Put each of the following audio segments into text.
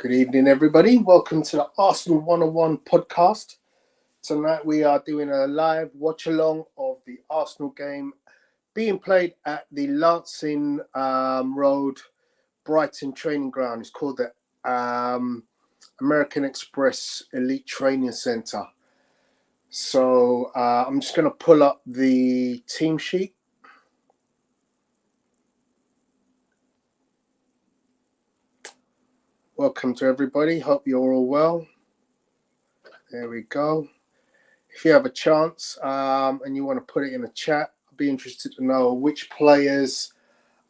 Good evening, everybody. Welcome to the Arsenal 101 podcast. Tonight we are doing a live watch-along of the Arsenal game being played at the Lancing Road Brighton training ground. It's called the American Express Elite Training Centre. So I'm just going to pull up the team sheet. Welcome to everybody. Hope you're all well. There we go. If you have a chance and you want to put it in the chat, I'd be interested to know which players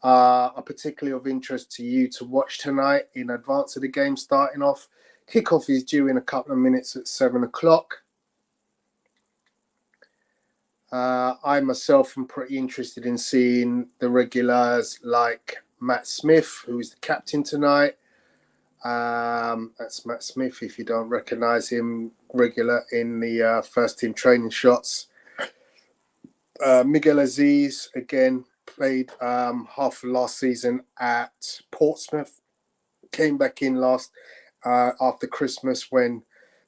are particularly of interest to you to watch tonight in advance of the game starting off. Kickoff is due in a couple of minutes at 7 o'clock. I myself am pretty interested in seeing the regulars like Matt Smith, who is the captain tonight. That's Matt Smith, if you don't recognise him, regular in the first team training shots. Miguel Aziz, again, played half of last season at Portsmouth. Came back in last after Christmas when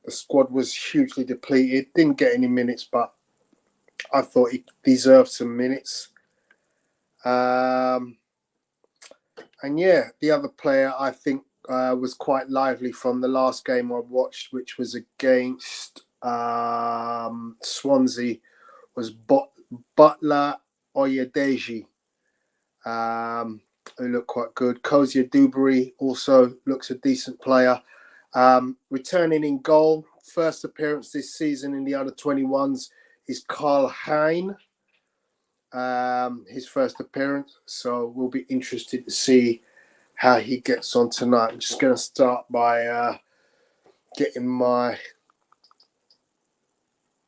the squad was hugely depleted. Didn't get any minutes, but I thought he deserved some minutes. And yeah, the other player I think was quite lively from the last game I watched, which was against Swansea, was Butler Oyedeji, who looked quite good. Kozia Dewberry also looks a decent player. Returning in goal, first appearance this season in the under-21s is Carl Hein, his first appearance. So we'll be interested to see how he gets on tonight. I'm just going to start by getting my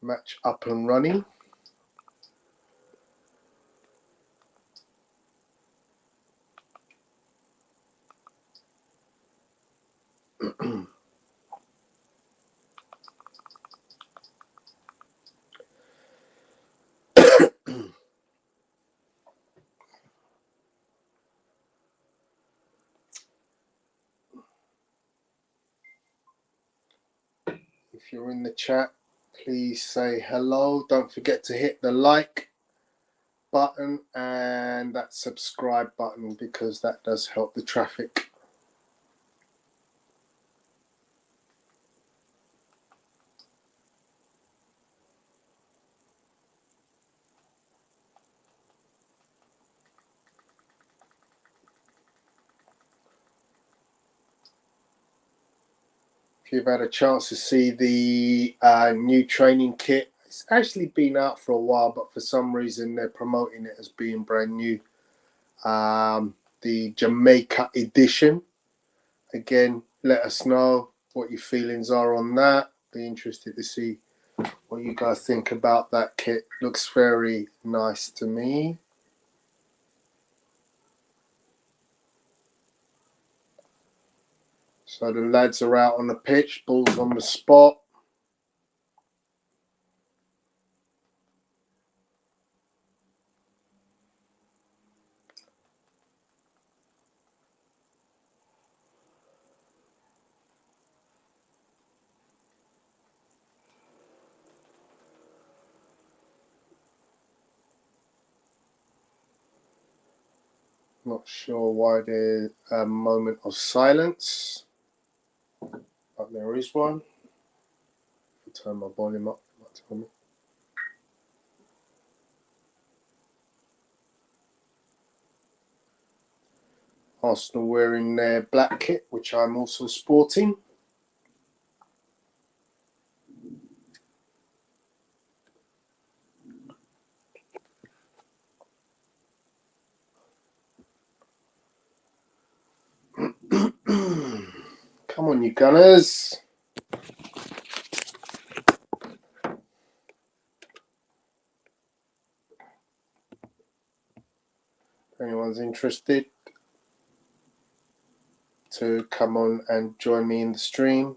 match up and running. If you're in the chat, please say hello. Don't forget to hit the like button and that subscribe button because that does help the traffic. If you've had a chance to see the new training kit, it's actually been out for a while, but for some reason they're promoting it as being brand new. The Jamaica edition. Again, let us know what your feelings are on that. Be interested to see what you guys think about that kit. Looks very nice to me. So the lads are out on the pitch, ball's on the spot. Not sure why there's a moment of silence, but there is one. I'll turn my volume up. Tell me. Arsenal wearing their black kit, which I'm also sporting. Come on, you Gunners. If anyone's interested to come on and join me in the stream,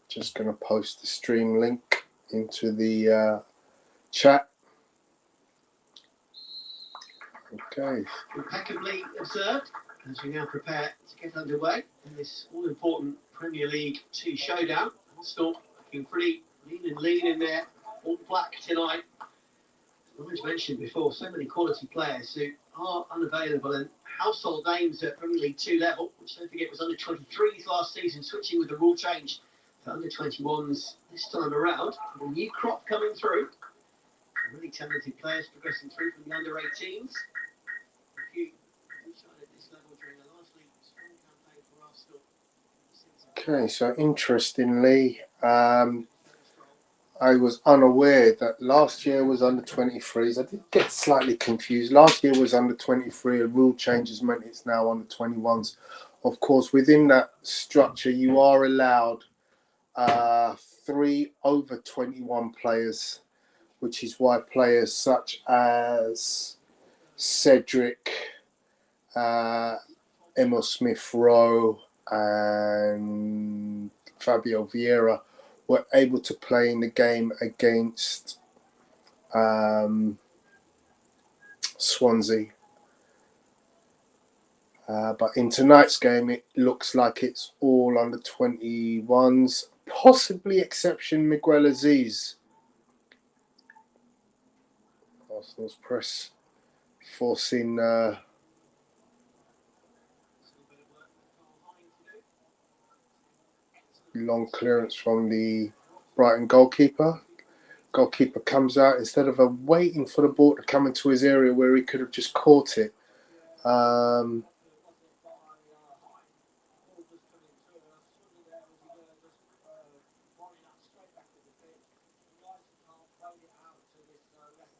just going to post the stream link into the chat. Okay. Impeccably observed. as we now prepare to get underway in this all-important Premier League 2 showdown. Arsenal looking pretty lean in there, all black tonight. As I mentioned before, so many quality players who are unavailable and household names at Premier League 2 level, which don't forget was under 23s last season, switching with the rule change to under 21s this time around. A new crop coming through. Really talented players progressing through from the under 18s. A few at this level during a largely strong campaign for Arsenal. Okay, so interestingly, I was unaware that last year was under 23s. I did get slightly confused. Last year was under 23. A rule changes meant it's now under 21s. Of course, within that structure, you are allowed 3 over 21 players, which is why players such as Cedric, Emil Smith-Rowe and Fabio Vieira were able to play in the game against Swansea. But in tonight's game, it looks like it's all under 21s, possibly exception Miguel Aziz. Arsenal's press forcing long clearance from the Brighton goalkeeper. Goalkeeper comes out instead of waiting for the ball to come into his area where he could have just caught it.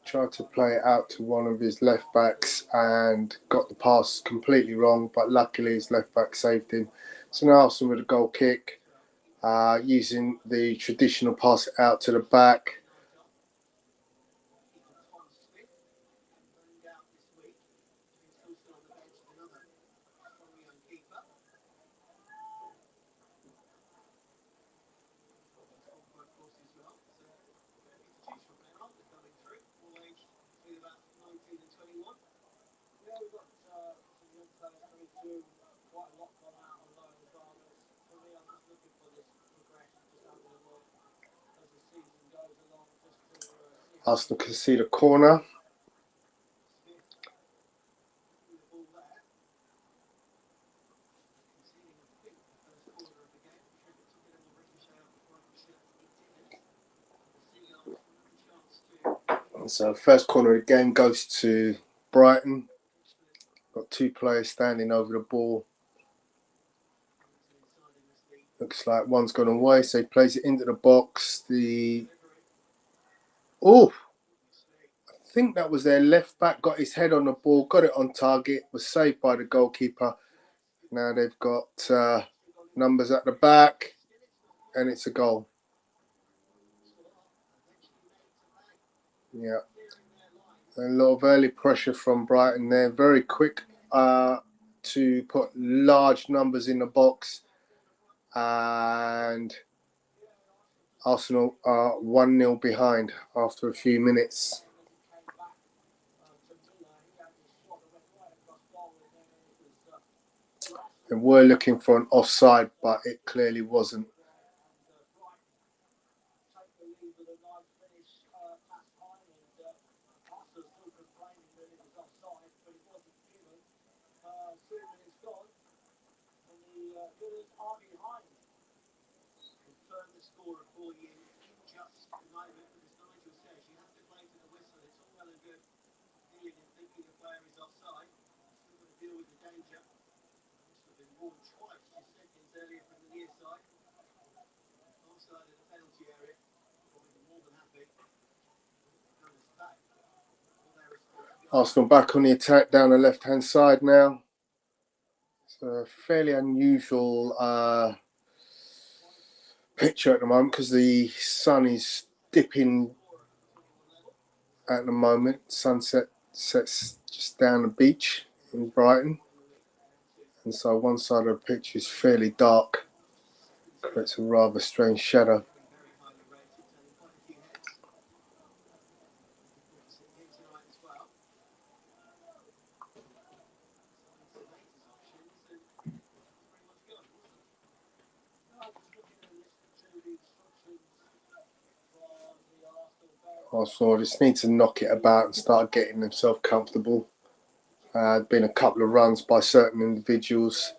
Tried to play it out to one of his left backs and got the pass completely wrong, but luckily his left back saved him. So now Arsenal with a goal kick, using the traditional pass out to the back. Arsenal can see the corner. So first corner of the game goes to Brighton. Got 2 players standing over the ball. Looks like one's gone away, so he plays it into the box. I think that was their left back, got his head on the ball, got it on target, was saved by the goalkeeper. Now they've got numbers at the back, and it's a goal. Yeah. A lot of early pressure from Brighton there. Very quick to put large numbers in the box. And Arsenal are 1-0 behind after a few minutes. They were looking for an offside, but it clearly wasn't. Arsenal back on the attack down the left-hand side now. It's a fairly unusual picture at the moment because the sun is dipping at the moment. Sunset sets just down the beach in Brighton. And so one side of the pitch is fairly dark. Creates a rather strange shadow. Arsenal just need to knock it about and start getting themselves comfortable. Been a couple of runs by certain individuals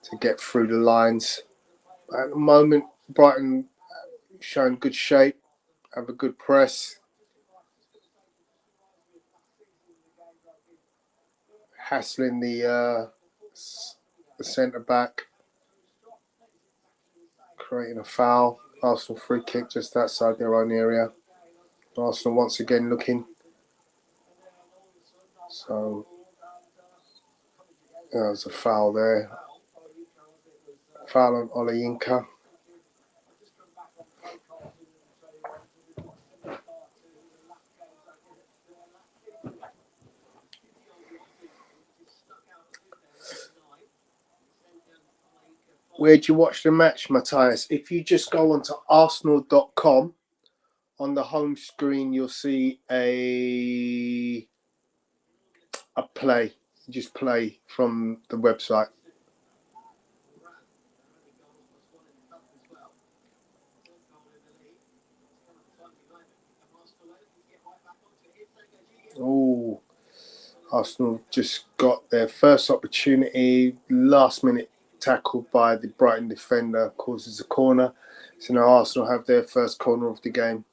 to get through the lines. At the moment, Brighton showing good shape, have a good press. Hassling the centre back, creating a foul. Arsenal free kick just outside their own area. Arsenal once again looking. So there's a foul there. Foul on Olayinka. Where'd you watch the match, Matthias? If you just go onto arsenal.com, on the home screen you'll see a play. Just play from the website. Oh, Arsenal just got their first opportunity. Last minute tackle by the Brighton defender causes a corner. So now Arsenal have their first corner of the game.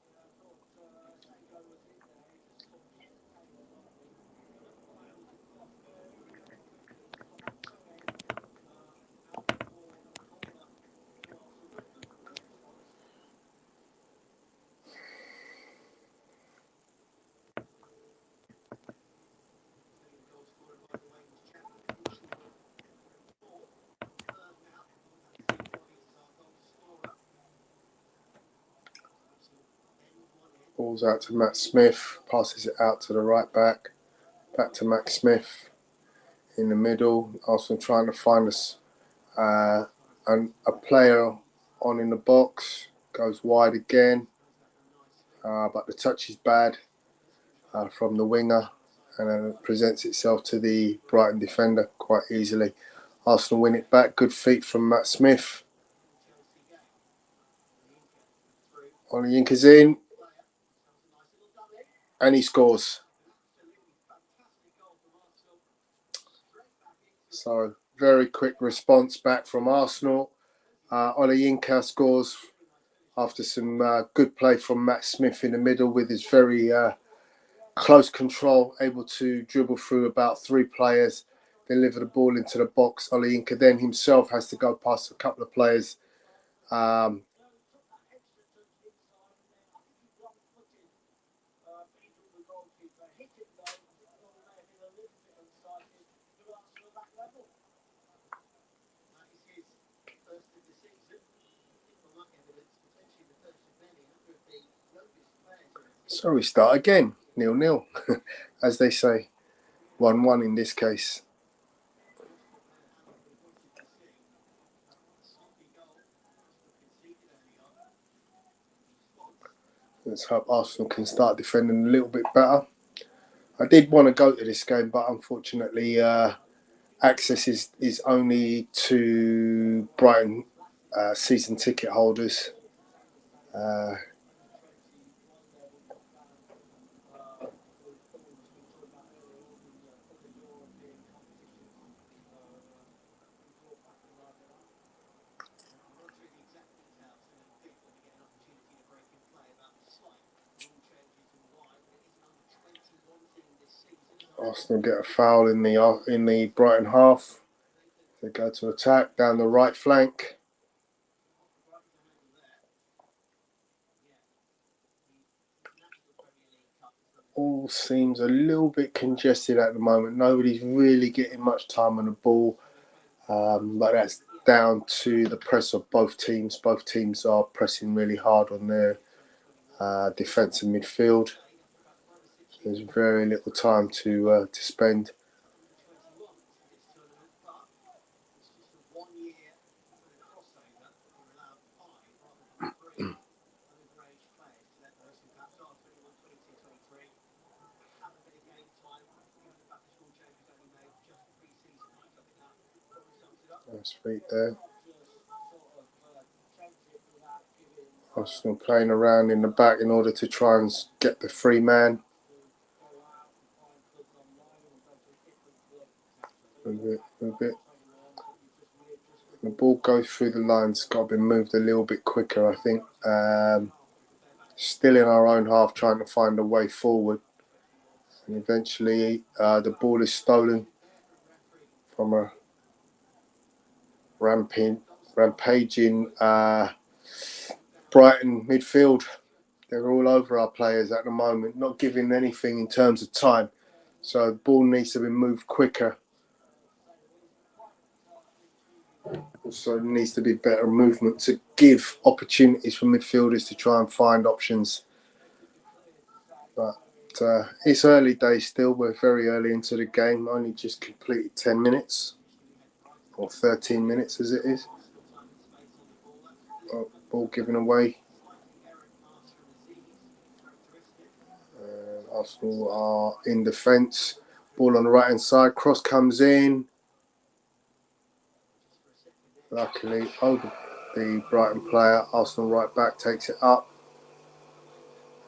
Ball's out to Matt Smith, passes it out to the right back to Matt Smith in the middle. Arsenal trying to find us a player on in the box, goes wide again, but the touch is bad from the winger, and then it presents itself to the Brighton defender quite easily. Arsenal win it back, good feet from Matt Smith. Olayinka's in, and he scores. So very quick response back from Arsenal. Olayinka scores after some good play from Matt Smith in the middle with his very close control, able to dribble through about 3 players, deliver the ball into the box. Olayinka then himself has to go past a couple of players. So we start again, 0-0, as they say, 1-1 in this case. Let's hope Arsenal can start defending a little bit better. I did want to go to this game, but unfortunately access is only to Brighton season ticket holders. Arsenal get a foul in the Brighton half. They go to attack down the right flank. All seems a little bit congested at the moment. Nobody's really getting much time on the ball, but that's down to the press of both teams. Both teams are pressing really hard on their defensive midfield. There's very little time to spend. Nice feet there. Arsenal playing around in the back in order to try and get the free man. A bit. The ball goes through the lines. It's got to be moved a little bit quicker, I think. Still in our own half, trying to find a way forward. And eventually, the ball is stolen from a rampaging Brighton midfield. They're all over our players at the moment, not giving anything in terms of time. So the ball needs to be moved quicker. Also, there needs to be better movement to give opportunities for midfielders to try and find options. But it's early days still. We're very early into the game. Only just completed 10 minutes or 13 minutes as it is. Ball given away. Arsenal are in defence. Ball on the right hand side. Cross comes in. Luckily, over the Brighton player. Arsenal right back takes it up.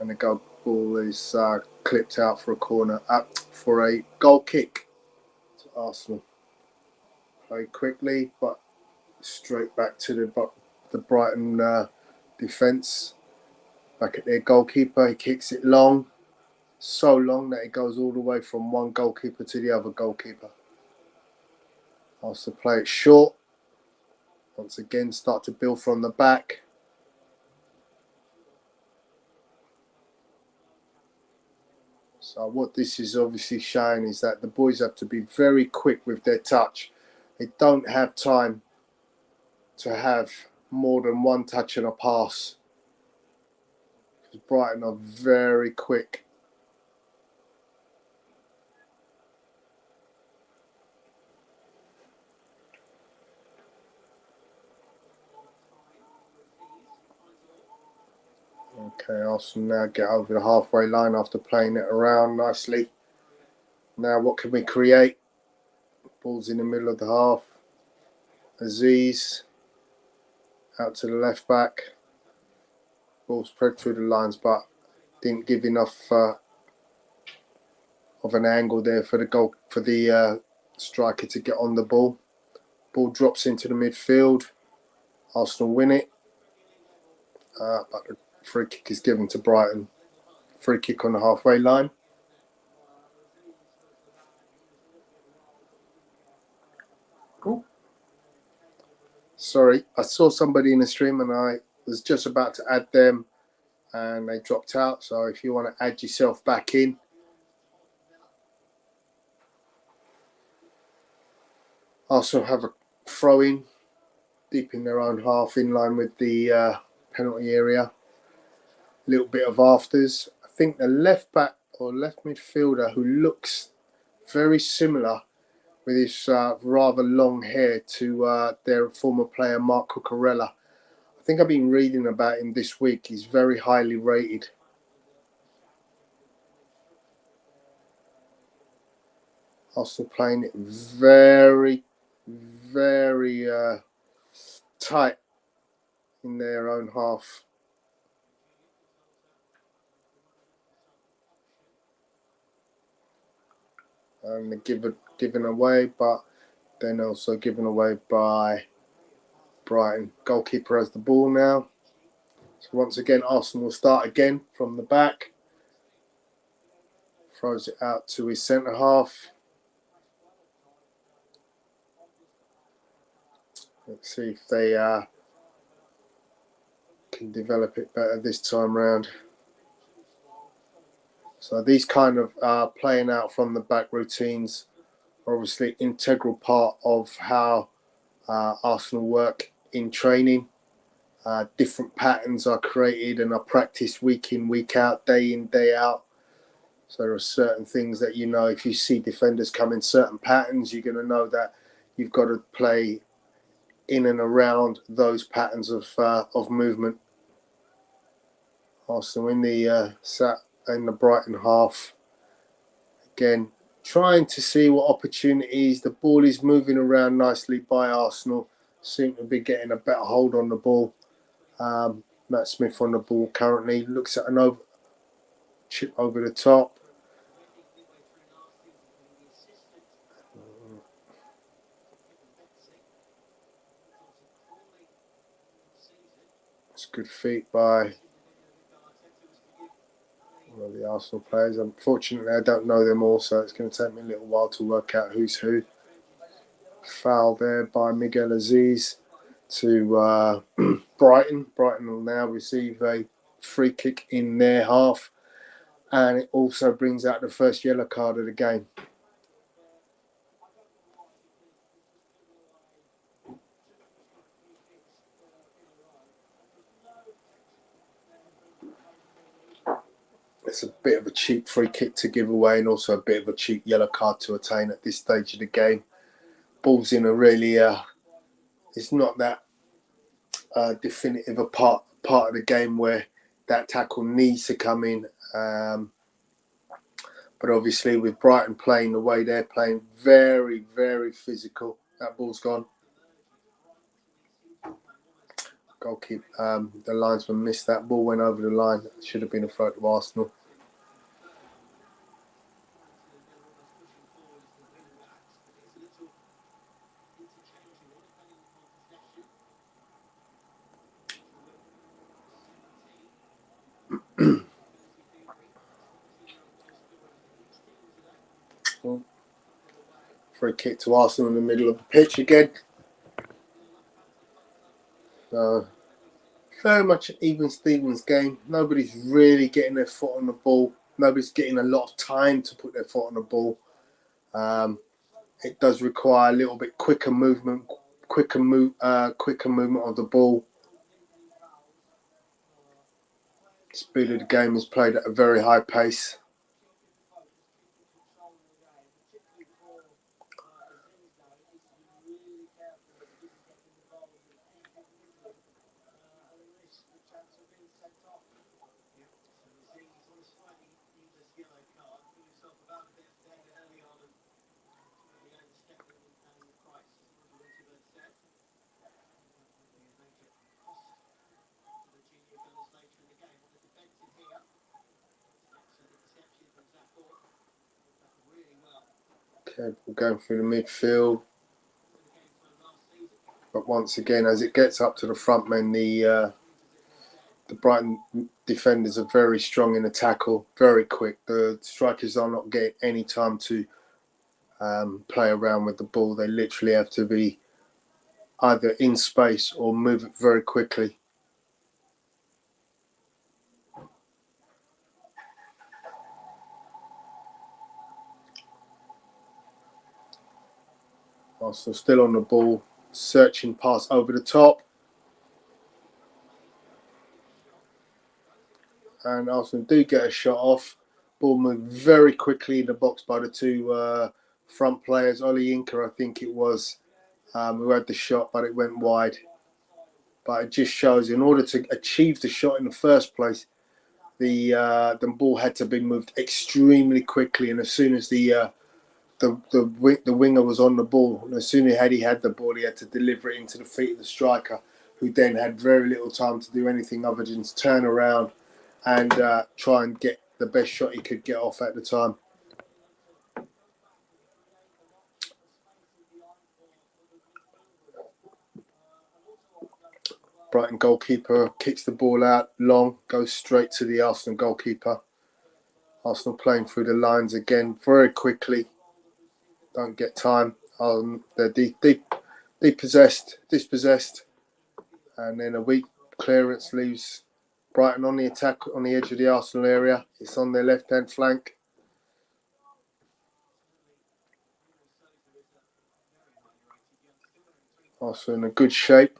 And the ball is clipped out for a corner. Up for a goal kick to Arsenal. Played quickly, but straight back to the Brighton defence. Back at their goalkeeper. He kicks it long. So long that it goes all the way from one goalkeeper to the other goalkeeper. Arsenal play it short. Once again, start to build from the back. So what this is obviously showing is that the boys have to be very quick with their touch. They don't have time to have more than one touch and a pass. Because Brighton are very quick. Okay, Arsenal now get over the halfway line after playing it around nicely. Now what can we create? Ball's in the middle of the half. Aziz out to the left back. Ball spread through the lines, but didn't give enough of an angle there for the striker to get on the ball. Ball drops into the midfield. Arsenal win it, but the free kick is given to Brighton. Free kick on the halfway line. Cool. Sorry, I saw somebody in the stream and I was just about to add them and they dropped out. So if you want to add yourself back in. Arsenal have a throw-in deep in their own half in line with the penalty area. A little bit of afters. I think the left back or left midfielder who looks very similar with his rather long hair to their former player Mark Cucurella. I think I've been reading about him this week. He's very highly rated. Arsenal playing it very, very tight in their own half. And they're given away, but then also given away by Brighton. Goalkeeper has the ball now. So once again, Arsenal will start again from the back. Throws it out to his centre half. Let's see if they can develop it better this time round. So these kind of playing out from the back routines are obviously an integral part of how Arsenal work in training. Different patterns are created and are practiced week in, week out, day in, day out. So there are certain things that, you know, if you see defenders come in certain patterns, you're going to know that you've got to play in and around those patterns of movement. Arsenal in the Brighton half. Again, trying to see what opportunities. The ball is moving around nicely by Arsenal. Seem to be getting a better hold on the ball. Matt Smith on the ball currently. Looks at an chip over the top. It's good feet by one of the Arsenal players. Unfortunately, I don't know them all, so it's going to take me a little while to work out who's who. Foul there by Miguel Aziz to Brighton. Brighton will now receive a free kick in their half, and it also brings out the first yellow card of the game. It's a bit of a cheap free kick to give away, and also a bit of a cheap yellow card to attain at this stage of the game. Ball's in a really, it's not that definitive a part of the game where that tackle needs to come in. But obviously, with Brighton playing the way they're playing, very, very physical. That ball's gone. Goalkeeper, the linesman missed that ball, went over the line. It should have been a throw to Arsenal. Free kick to Arsenal in the middle of the pitch again. Very much an even Stevens game. Nobody's really getting their foot on the ball. Nobody's getting a lot of time to put their foot on the ball. It does require a little bit quicker movement of the ball. Speed of the game is played at a very high pace. Okay, we're going through the midfield. But once again, as it gets up to the front men, the Brighton defenders are very strong in the tackle, very quick. The strikers are not getting any time to play around with the ball. They literally have to be either in space or move it very quickly. Arsenal still on the ball, searching pass over the top. And Arsenal do get a shot off. Ball moved very quickly in the box by the two front players. Oli Inca, I think it was, who had the shot, but it went wide. But it just shows, in order to achieve the shot in the first place, the ball had to be moved extremely quickly. And as soon as the winger was on the ball, as soon as he had the ball, he had to deliver it into the feet of the striker, who then had very little time to do anything other than turn around and try and get the best shot he could get off at the time. Brighton goalkeeper kicks the ball out long, goes straight to the Arsenal goalkeeper. Arsenal playing through the lines again very quickly. Don't get time. They're dispossessed. And then a weak clearance leaves Brighton on the attack on the edge of the Arsenal area. It's on their left-hand flank. Arsenal in a good shape.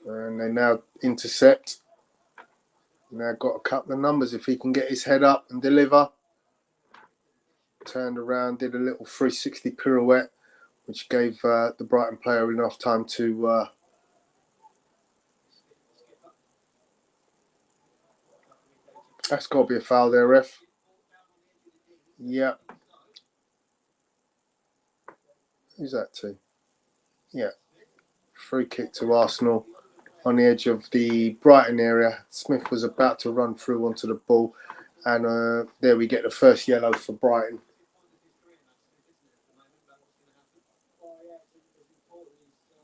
And they now intercept. Now got a couple of numbers if he can get his head up and deliver. Turned around, did a little 360 pirouette, which gave the Brighton player enough time to that's got to be a foul there, ref. Yeah. Who's that to? Yeah. Free kick to Arsenal on the edge of the Brighton area. Smith was about to run through onto the ball, and there we get the first yellow for Brighton.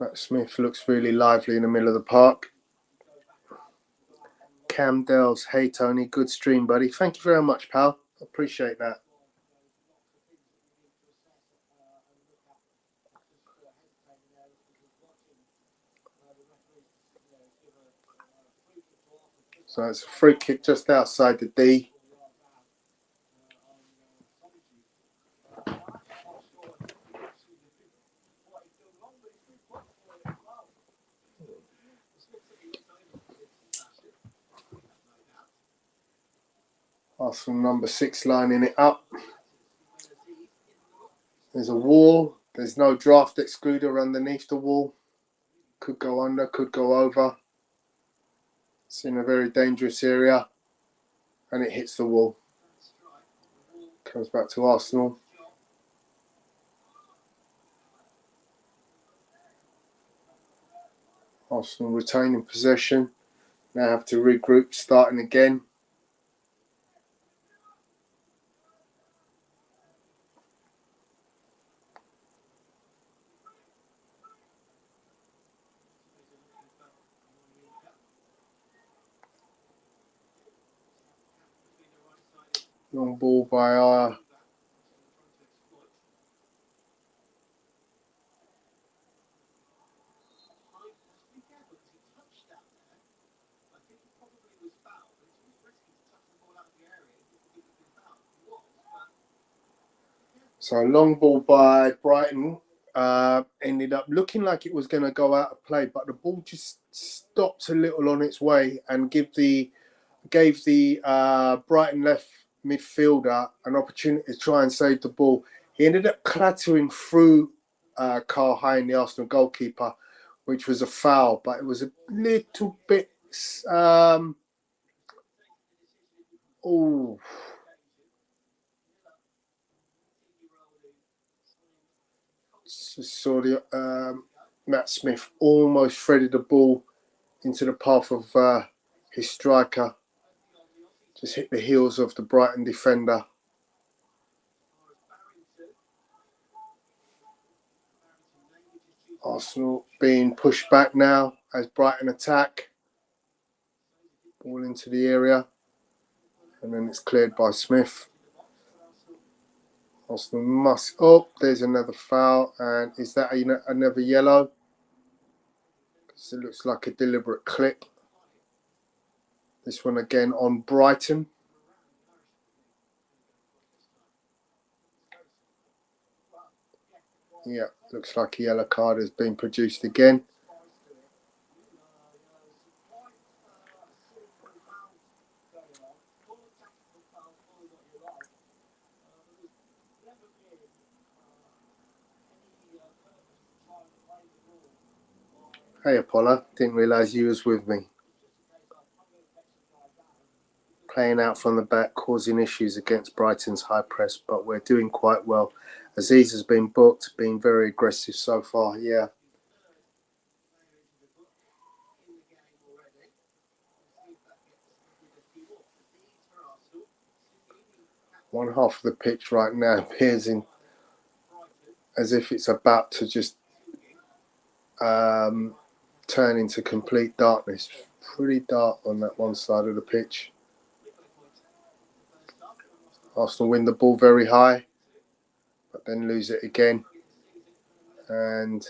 Matt Smith looks really lively in the middle of the park. Cam Dells, hey Tony, good stream, buddy. Thank you very much, pal. Appreciate that. So it's a free kick just outside the D. Arsenal number 6 lining it up. There's a wall. There's no draft excluder underneath the wall. Could go under, could go over. It's in a very dangerous area. And it hits the wall. Comes back to Arsenal. Arsenal retaining possession. Now have to regroup, starting again. Long ball by So a long ball by Brighton ended up looking like it was going to go out of play, but the ball just stopped a little on its way and gave the Brighton left midfielder an opportunity to try and save the ball. He ended up clattering through Carl High, the Arsenal goalkeeper, which was a foul, but it was a little bit saw the Matt Smith almost threaded the ball into the path of his striker. Just hit the heels of the Brighton defender. Arsenal being pushed back now as Brighton attack. Ball into the area. And then it's cleared by Smith. Arsenal must... Oh, there's another foul. And is that another yellow? Because it looks like a deliberate clip. This one again on Brighton. Yeah, looks like a yellow card has been produced again. Hey Apollo, didn't realise you was with me. Playing out from the back, causing issues against Brighton's high press, but we're doing quite well. Aziz has been booked, being very aggressive so far, yeah. One half of the pitch right now appears as if it's about to just turn into complete darkness. Pretty dark on that one side of the pitch. Arsenal win the ball very high, but then lose it again. And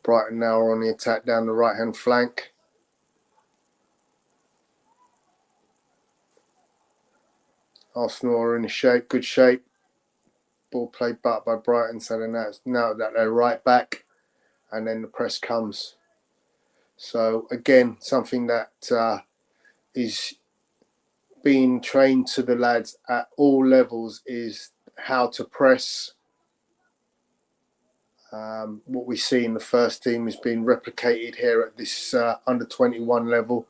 Brighton now are on the attack down the right-hand flank. Arsenal are in good shape. Ball played back by Brighton, so now that they're right back, and then the press comes. So again, something that is being trained to the lads at all levels is how to press. What we see in the first team is being replicated here at this under 21 level,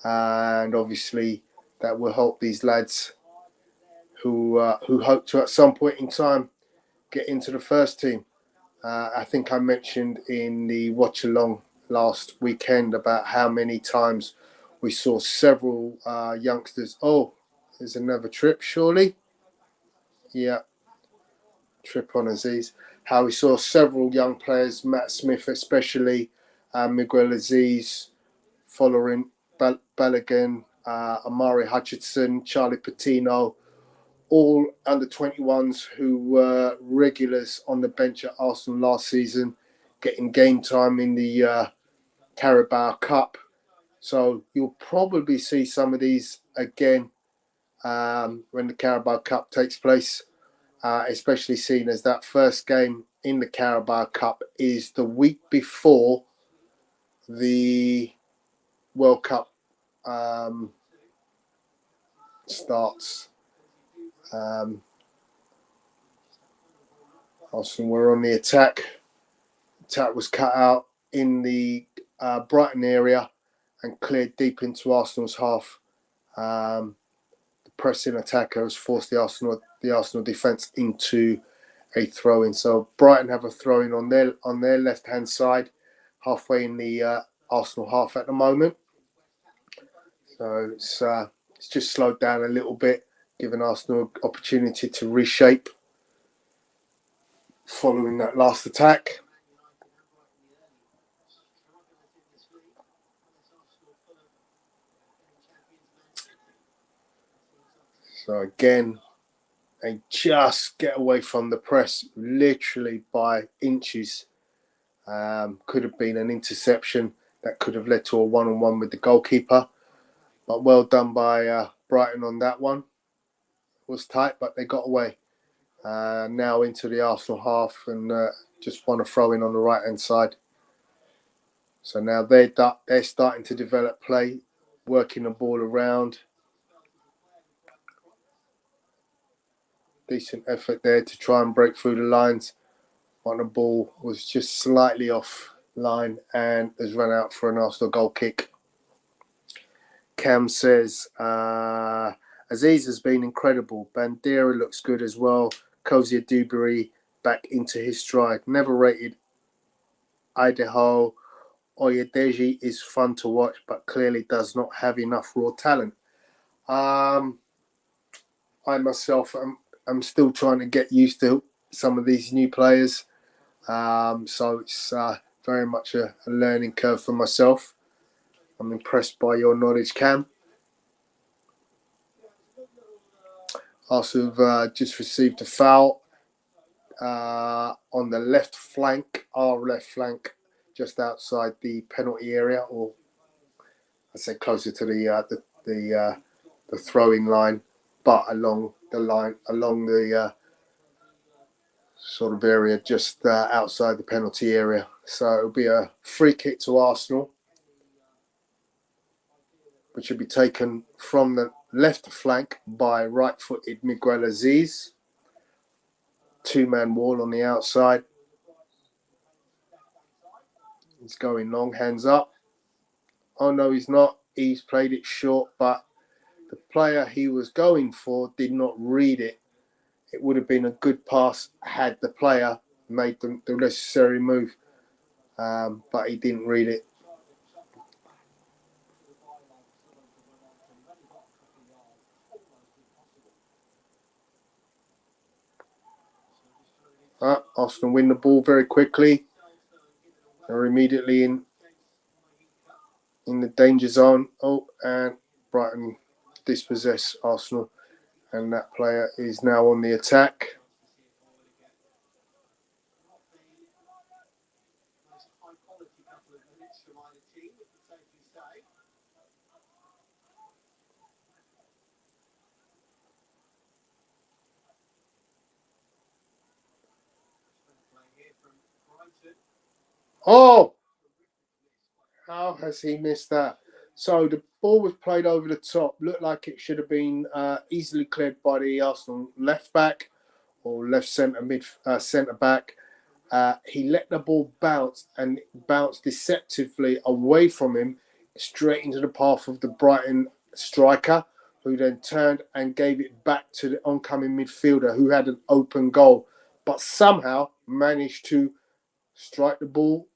and obviously that will help these lads who hope to at some point in time get into the first team. I think I mentioned in the watch along last weekend about how many times we saw several youngsters. Oh, there's another trip, surely. Yeah, trip on Aziz. How we saw several young players, Matt Smith especially, Miguel Aziz, following Balogun, Amari Hutchinson, Charlie Patino, all under 21s who were regulars on the bench at Arsenal last season, getting game time in the Carabao Cup. So you'll probably see some of these again when the Carabao Cup takes place, especially seeing as that first game in the Carabao Cup is the week before the World Cup starts. Arsenal were on the attack. Attack was cut out in the Brighton area and cleared deep into Arsenal's half. The pressing attacker has forced the Arsenal defence into a throw-in. So Brighton have a throw-in on their left-hand side, halfway in the Arsenal half at the moment. So it's just slowed down a little bit, giving Arsenal an opportunity to reshape following that last attack. So again, they just get away from the press literally by inches. Could have been an interception that could have led to a one-on-one with the goalkeeper. But well done by Brighton on that one. It was tight, but they got away. Now into the Arsenal half and just want to throw in on the right-hand side. So now they're starting to develop play, working the ball around. Decent effort there to try and break through the lines. But the ball was just slightly off line and has run out for an Arsenal goal kick. Cam says, Aziz has been incredible. Bandera looks good as well. Kozia Dewberry back into his stride. Never rated Idaho. Oyedeji is fun to watch, but clearly does not have enough raw talent. I myself am still trying to get used to some of these new players. So it's very much a learning curve for myself. I'm impressed by your knowledge, Cam. Arsenal have just received a foul on the left flank, our left flank, just outside the penalty area, or I'd say closer to the throwing line, but along the sort of area just outside the penalty area. So it'll be a free kick to Arsenal, which will be taken from the left flank by right-footed Miguel Aziz. Two-man wall on the outside. He's going long, hands up. Oh no, he's not. He's played it short, but the player he was going for did not read it. It would have been a good pass had the player made the necessary move, but he didn't read it. Arsenal win the ball very quickly. They're immediately in the danger zone. Oh, and Brighton dispossess Arsenal, and that player is now on the attack. Oh! How has he missed that? So the ball was played over the top. Looked like it should have been easily cleared by the Arsenal left back or left centre back. He let the ball bounce and bounced deceptively away from him, straight into the path of the Brighton striker, who then turned and gave it back to the oncoming midfielder who had an open goal, but somehow managed to strike the ball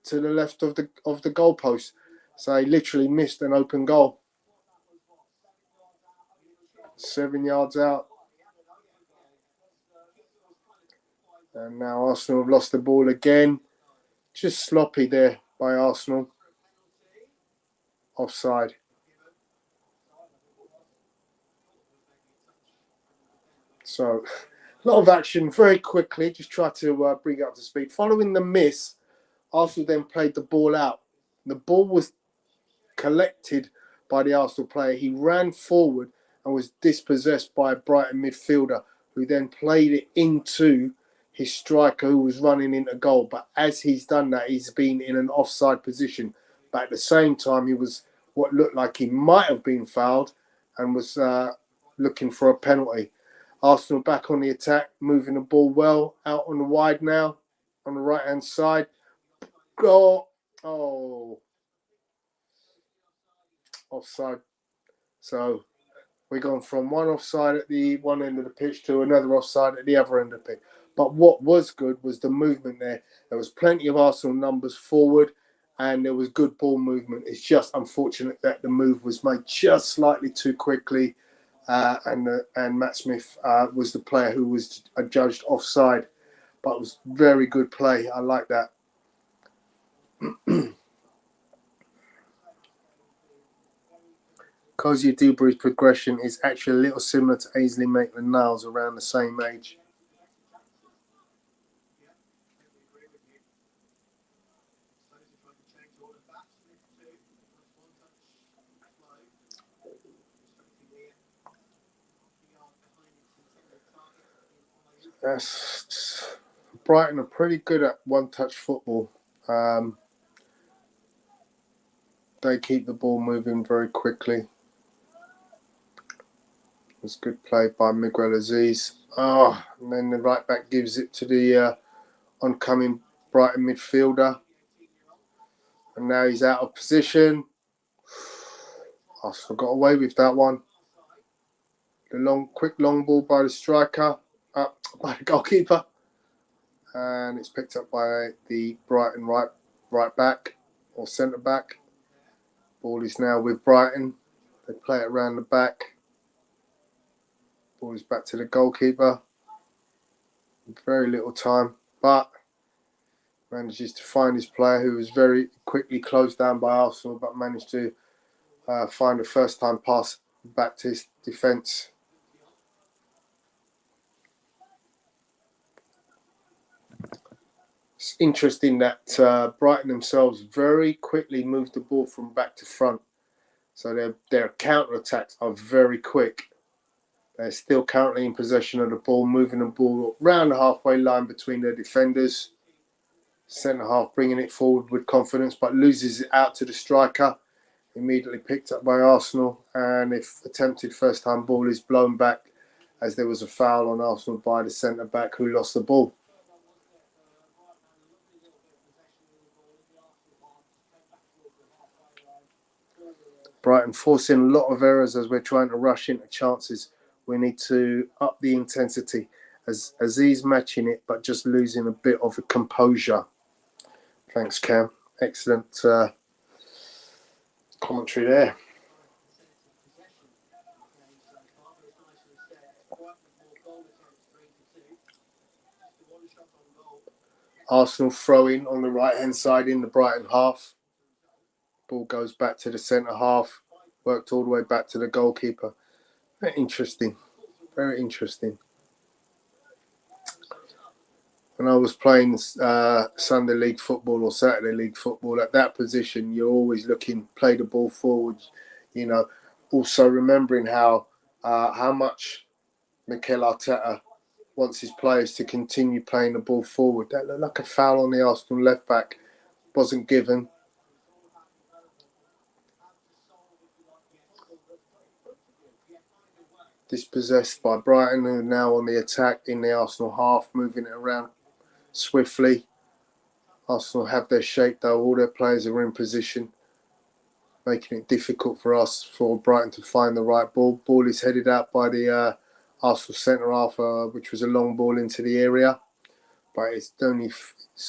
to the left of the goalpost. So he literally missed an open goal. 7 yards out. And now Arsenal have lost the ball again. Just sloppy there by Arsenal. Offside. So, a lot of action very quickly. Just try to bring it up to speed. Following the miss, Arsenal then played the ball out. The ball was collected by the Arsenal player. He ran forward and was dispossessed by a Brighton midfielder, who then played it into his striker, who was running into goal. But as he's done that, he's been in an offside position. But at the same time, he was what looked like he might have been fouled and was looking for a penalty. Arsenal back on the attack, moving the ball well out on the wide now, on the right-hand side. Goal. Oh. Offside. So we're gone from one offside at the one end of the pitch to another offside at the other end of the pitch. But what was good was the movement there. There was plenty of Arsenal numbers forward and there was good ball movement. It's just unfortunate that the move was made just slightly too quickly. And Matt Smith was the player who was adjudged offside. But it was very good play. I like that. Cozy Dewberry's progression is actually a little similar to Ainsley Maitland-Niles, around the same age. Brighton are pretty good at one-touch football. They keep the ball moving very quickly. It was good play by Miguel Aziz. And then the right back gives it to the oncoming Brighton midfielder. And now he's out of position. Arsenal got away with that one. The quick long ball by the striker, up by the goalkeeper. And it's picked up by the Brighton right back or centre back. Ball is now with Brighton. They play it around the back. Ball is back to the goalkeeper. Very little time, but manages to find his player, who was very quickly closed down by Arsenal, but managed to find a first-time pass back to his defence. It's interesting that Brighton themselves very quickly moved the ball from back to front. So their counter-attacks are very quick. They're still currently in possession of the ball, moving the ball around the halfway line between their defenders. Centre half bringing it forward with confidence, but loses it out to the striker. Immediately picked up by Arsenal, and if attempted first-time ball is blown back, as there was a foul on Arsenal by the centre back who lost the ball. Brighton forcing a lot of errors as we're trying to rush into chances. We need to up the intensity, as Aziz matching it, but just losing a bit of a composure. Thanks, Cam. Excellent commentary there. Arsenal throwing on the right-hand side in the Brighton half. Ball goes back to the centre half. Worked all the way back to the goalkeeper. Very interesting. Very interesting. When I was playing Sunday League football or Saturday League football, at that position, you're always looking, play the ball forward. You know, also remembering how much Mikel Arteta wants his players to continue playing the ball forward. That looked like a foul on the Arsenal left back. Wasn't given. Dispossessed by Brighton, who are now on the attack in the Arsenal half, moving it around swiftly. Arsenal have their shape though. All their players are in position, making it difficult for Brighton to find the right ball. Ball is headed out by the Arsenal centre half, which was a long ball into the area, but it's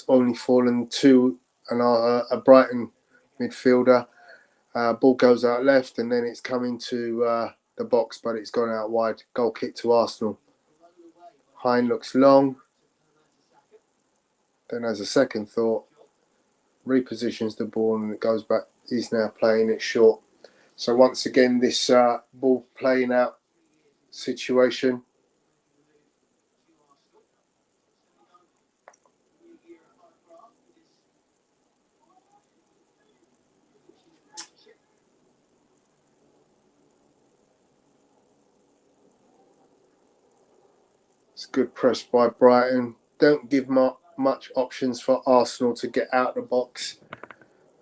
only fallen to a Brighton midfielder. Ball goes out left, and then it's coming to the box, but it's gone out wide. Goal kick to Arsenal. Hine looks long, then has a second thought, repositions the ball, and it goes back. He's now playing it short. So once again, this ball playing out situation. It's good press by Brighton. Don't give much options for Arsenal to get out of the box.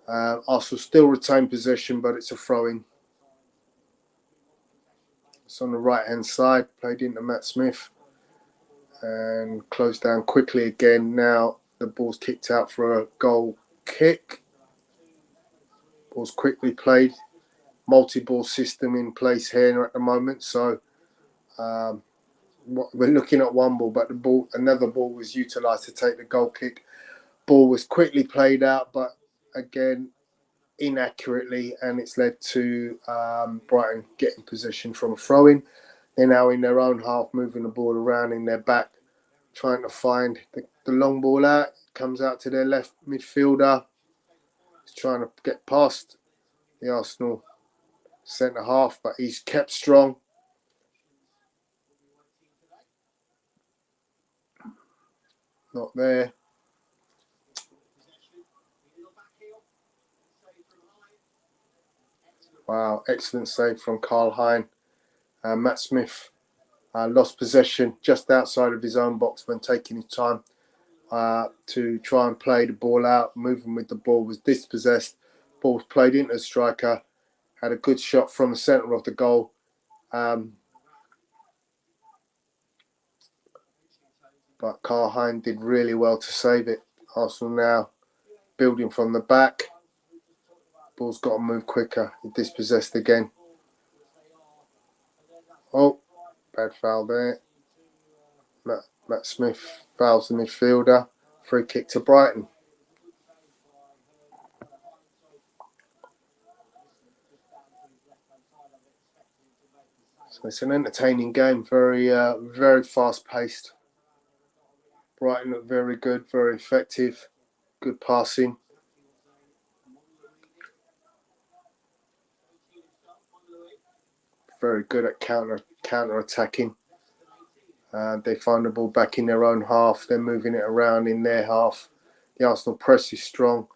Arsenal still retain possession, but it's a throw-in. It's on the right-hand side, played into Matt Smith, and closed down quickly again. Now the ball's kicked out for a goal kick. Ball's quickly played. Multi-ball system in place here at the moment, so we're looking at one ball, but another ball was utilised to take the goal kick. Ball was quickly played out, but again inaccurately, and it's led to Brighton getting possession from a throw-in. They're now in their own half, moving the ball around in their back, trying to find the long ball out. Comes out to their left midfielder. He's trying to get past the Arsenal centre half, but he's kept strong. Not there. Wow, excellent save from Karl Hein. Matt Smith lost possession just outside of his own box when taking his time to try and play the ball out. Moving with the ball, was dispossessed. Ball was played into the striker. Had a good shot from the centre of the goal. But Karl Hein did really well to save it. Arsenal now building from the back. Ball's got to move quicker. He dispossessed again. Oh, bad foul there. Matt Smith fouls the midfielder. Free kick to Brighton. So it's an entertaining game. Very, very fast-paced. Brighton look very good, very effective. Good passing. Very good at counter attacking. They find the ball back in their own half. They're moving it around in their half. The Arsenal press is strong,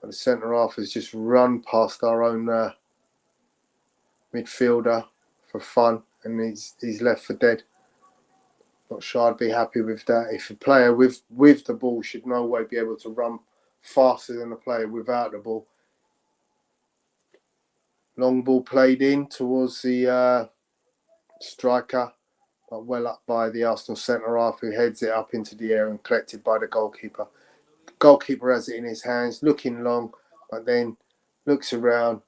but the centre half has just run past our own midfielder for fun, and he's left for dead. Not sure I'd be happy with that. If a player with the ball should no way be able to run faster than a player without the ball. Long ball played in towards the striker, but well up by the Arsenal centre half, who heads it up into the air and collected by the goalkeeper. The goalkeeper has it in his hands, looking long, but then looks around,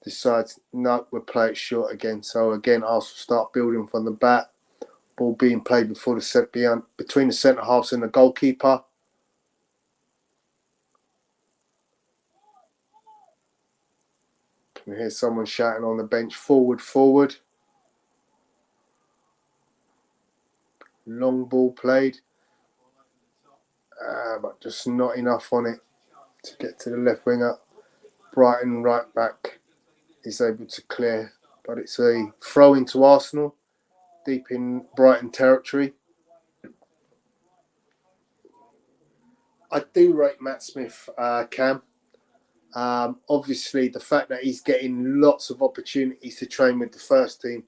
decides, no, we'll play it short again. So again, Arsenal start building from the back. Ball being played between the centre halves and the goalkeeper. Can hear someone shouting on the bench, forward, forward. Long ball played, but just not enough on it to get to the left winger. Brighton right back is able to clear, but it's a throw into Arsenal, deep in Brighton territory. I do rate Matt Smith, Cam. Obviously, the fact that he's getting lots of opportunities to train with the first team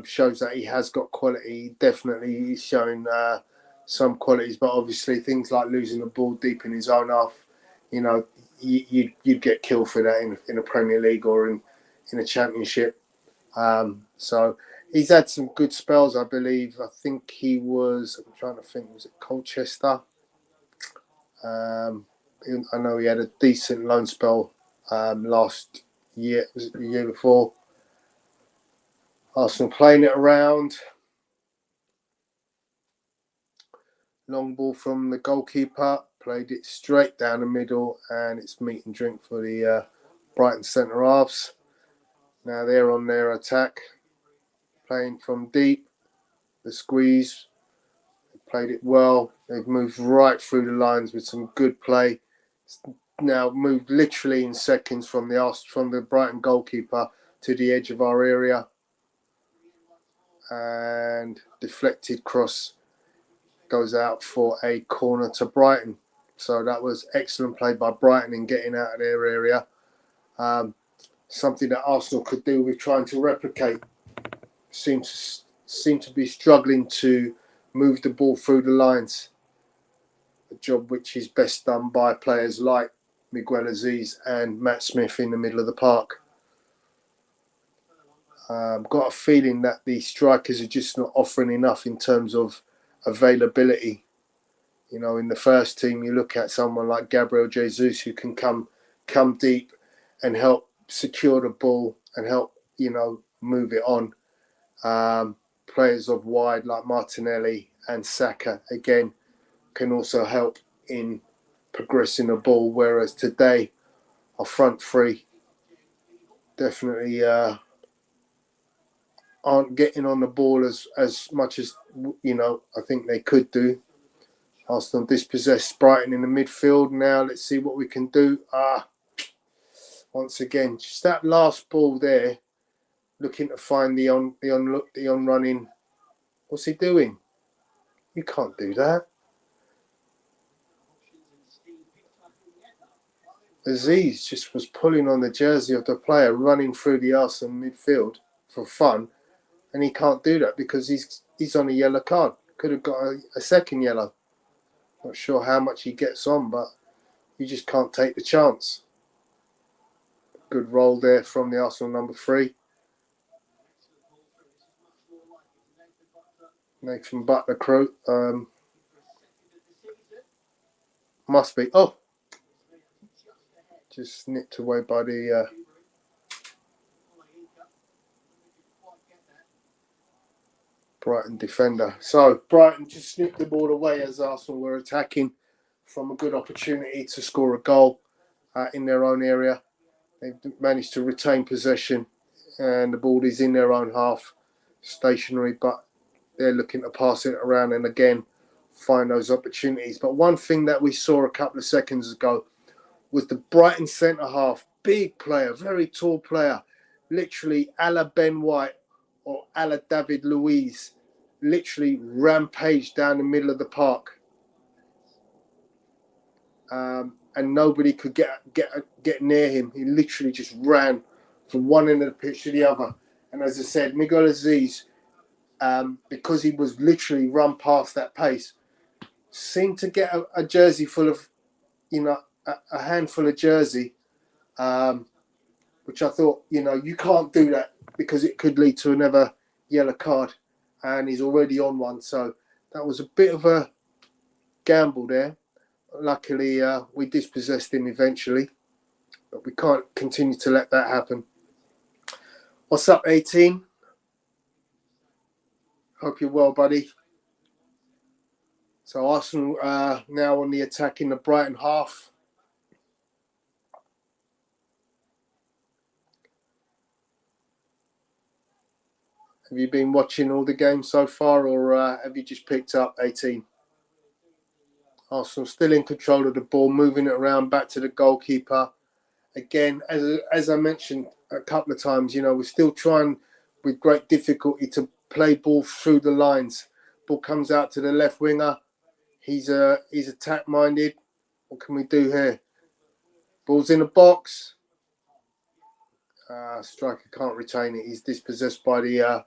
shows that he has got quality. Definitely, he's showing some qualities, but obviously things like losing the ball deep in his own half, you know, you'd get killed for that in a Premier League or in a Championship. So he's had some good spells, I believe. I think I'm trying to think, was it Colchester? I know he had a decent loan spell last year. Was it the year before? Arsenal playing it around. Long ball from the goalkeeper. Played it straight down the middle, and it's meat and drink for the Brighton centre halves. Now they're on their attack, playing from deep. The squeeze, they played it well. They've moved right through the lines with some good play. It's now moved literally in seconds from the Brighton goalkeeper to the edge of our area, and deflected cross goes out for a corner to Brighton. So that was excellent play by Brighton in getting out of their area. Something that Arsenal could do with trying to replicate. Seem to be struggling to move the ball through the lines. A job which is best done by players like Miguel Aziz and Matt Smith in the middle of the park. Got a feeling that the strikers are just not offering enough in terms of availability. You know, in the first team, you look at someone like Gabriel Jesus who can come deep and help secure the ball and help, move it on. Players of wide like Martinelli and Saka, again, can also help in progressing the ball, whereas today, our front three definitely aren't getting on the ball as much as, I think they could do. Arsenal dispossessed Brighton in the midfield. Now let's see what we can do. Once again, just that last ball there, looking to find the on running. What's he doing? You can't do that. Aziz just was pulling on the jersey of the player, running through the Arsenal midfield for fun, and he can't do that because he's on a yellow card. Could have got a second yellow. Not sure how much he gets on, but you just can't take the chance. Good roll there from the Arsenal number 3. Nathan Butler crew. Must be. Oh! Just nipped away by the Brighton defender. So Brighton just snipped the ball away as Arsenal were attacking from a good opportunity to score a goal in their own area. They've managed to retain possession and the ball is in their own half, stationary, but they're looking to pass it around and again find those opportunities. But one thing that we saw a couple of seconds ago was the Brighton centre half, big player, very tall player, literally a la Ben White or a la David Luiz, literally rampaged down the middle of the park. And nobody could get near him. He literally just ran from one end of the pitch to the other. And as I said, Miguel Aziz, because he was literally run past that pace, seemed to get a jersey full of, a handful of jersey, which I thought, you can't do that because it could lead to another yellow card. And he's already on one. So that was a bit of a gamble there. Luckily, we dispossessed him eventually, but we can't continue to let that happen. What's up, 18? Hope you're well, buddy. So Arsenal now on the attack in the Brighton half. Have you been watching all the games so far, or have you just picked up 18? Arsenal still in control of the ball, moving it around back to the goalkeeper. Again, as I mentioned a couple of times, we're still trying with great difficulty to play ball through the lines. Ball comes out to the left winger. He's attack-minded. What can we do here? Ball's in the box. Striker can't retain it. He's dispossessed by the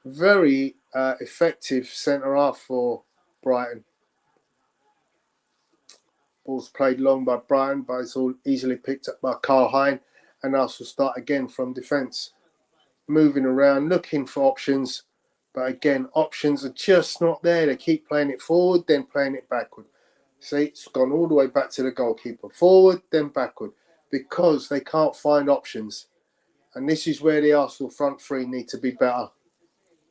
very effective centre-half for Brighton. Ball's played long by Brighton, but it's all easily picked up by Carl Hein. And Arsenal start again from defence. Moving around, looking for options. But again, options are just not there. They keep playing it forward, then playing it backward. See, it's gone all the way back to the goalkeeper. Forward, then backward. Because they can't find options. And this is where the Arsenal front three need to be better.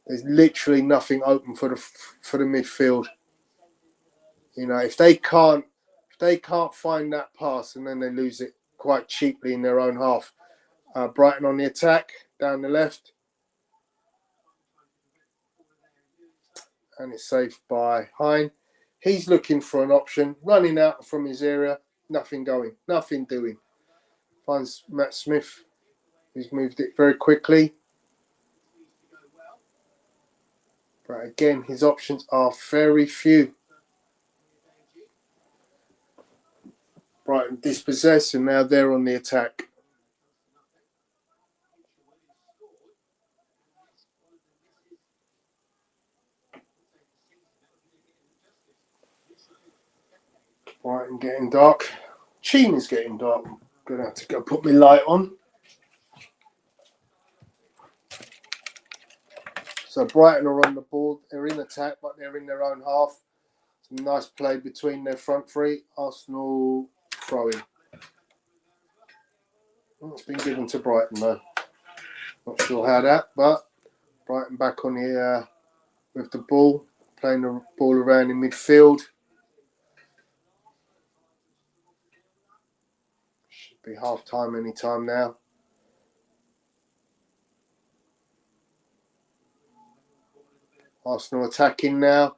There's literally nothing open for the midfield. If they can't they can't find that pass, and then they lose it quite cheaply in their own half. Brighton on the attack, down the left. And it's saved by Hine. He's looking for an option, running out from his area, nothing going, nothing doing. Finds Matt Smith, who's moved it very quickly. But again, his options are very few. Brighton dispossessed, and now they're on the attack. Brighton getting dark. Sheen is getting dark. I'm going to have to go put my light on. So Brighton are on the ball. They're in attack, but they're in their own half. Some nice play between their front three. Arsenal throwing. Well, it's been given to Brighton though. Not sure how that, but Brighton back on here with the ball, playing the ball around in midfield. Should be half time any time now. Arsenal attacking now.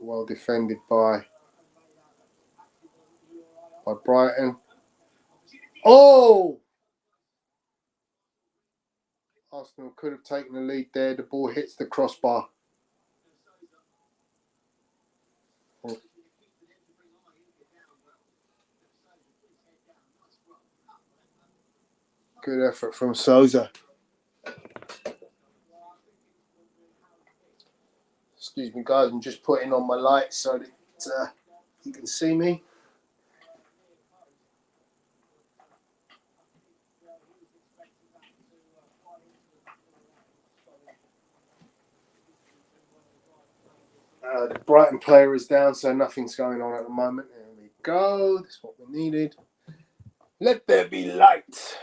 Well defended by Brighton. Oh! Arsenal could have taken the lead there. The ball hits the crossbar. Good effort from Souza. Excuse me, guys. I'm just putting on my light so that you can see me. The Brighton player is down, so nothing's going on at the moment. There we go. That's what we needed. Let there be light.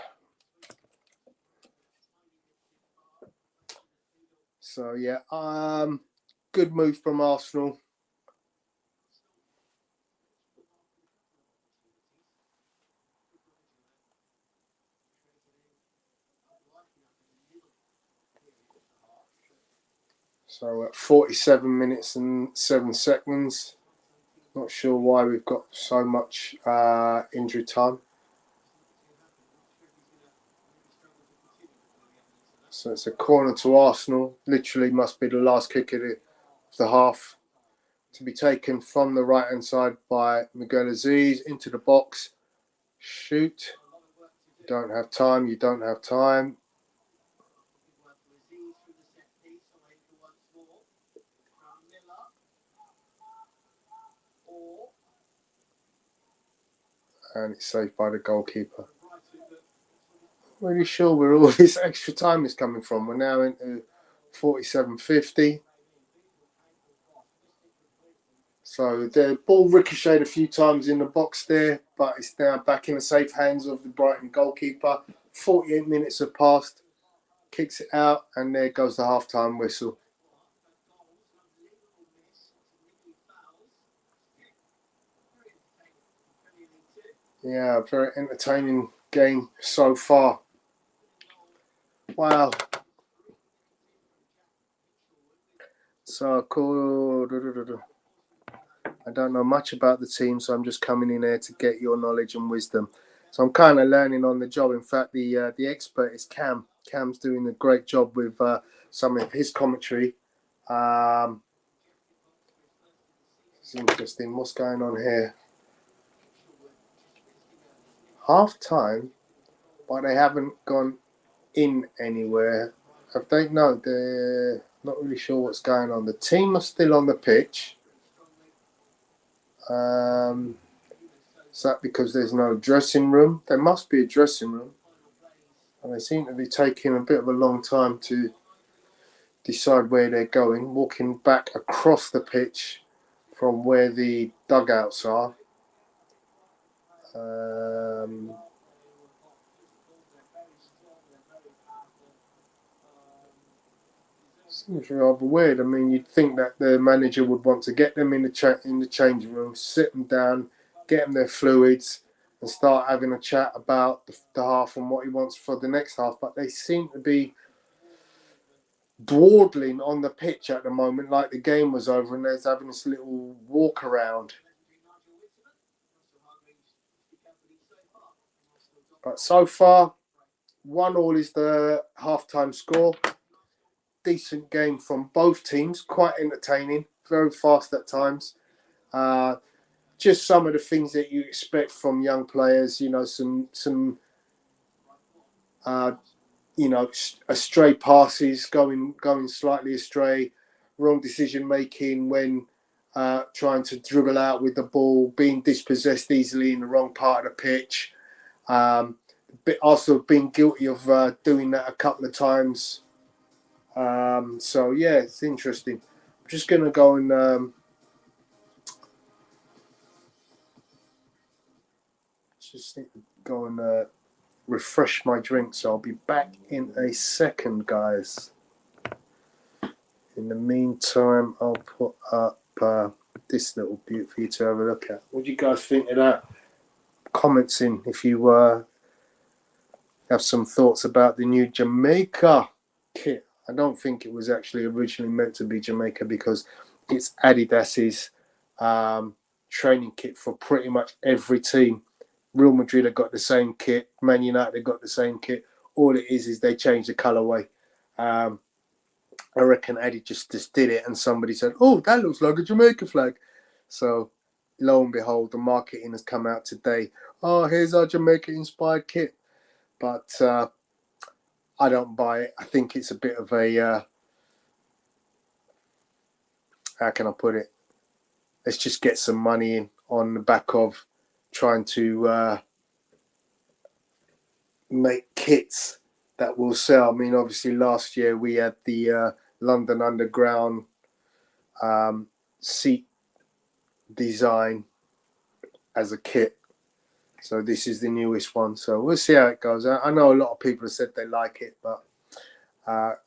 So yeah, good move from Arsenal. So at 47 minutes and 7 seconds. Not sure why we've got so much injury time. So it's a corner to Arsenal. Literally must be the last kick of the half, to be taken from the right hand side by Miguel Aziz into the box. Shoot. You don't have time. You don't have time. And it's saved by the goalkeeper. Not really sure where all this extra time is coming from. We're now into 47:50. So the ball ricocheted a few times in the box there, but it's now back in the safe hands of the Brighton goalkeeper. 48 minutes have passed. Kicks it out, and there goes the half-time whistle. Yeah, very entertaining game so far. Wow. So cool. I don't know much about the team, so I'm just coming in here to get your knowledge and wisdom. So I'm kind of learning on the job. In fact, the expert is Cam. Cam's doing a great job with some of his commentary. It's interesting. What's going on here? Half time, but they haven't gone in anywhere. Have they? No, they're not really sure what's going on. The team are still on the pitch. Is that because there's no dressing room? There must be a dressing room. And they seem to be taking a bit of a long time to decide where they're going, walking back across the pitch from where the dugouts are. Seems rather weird. I mean, you'd think that the manager would want to get them in the changing room, sit them down, get them their fluids, and start having a chat about the half and what he wants for the next half. But they seem to be dawdling on the pitch at the moment, like the game was over and they're having this little walk around. But so far, 1-1 is the halftime score. Decent game from both teams, quite entertaining, very fast at times. Just some of the things that you expect from young players, some stray passes, going slightly astray, wrong decision making when trying to dribble out with the ball, being dispossessed easily in the wrong part of the pitch. But also being guilty of doing that a couple of times. So yeah, it's interesting. I'm just going to go and refresh my drink. So I'll be back in a second, guys. In the meantime, I'll put up this little beauty for you to have a look at. What do you guys think of that? Comments in if you have some thoughts about the new Jamaica kit. I don't think it was actually originally meant to be Jamaica because it's Adidas's training kit for pretty much every team. Real Madrid have got the same kit. Man United have got the same kit. All it is they change the colourway. I reckon Adi just did it and somebody said, oh, that looks like a Jamaica flag. So lo and behold, the marketing has come out today. Oh, here's our Jamaica-inspired kit. But I don't buy it. I think it's a bit of a, how can I put it? Let's just get some money in on the back of trying to make kits that will sell. I mean, obviously last year we had the London Underground seat design as a kit. So this is the newest one. So we'll see how it goes. I know a lot of people have said they like it, but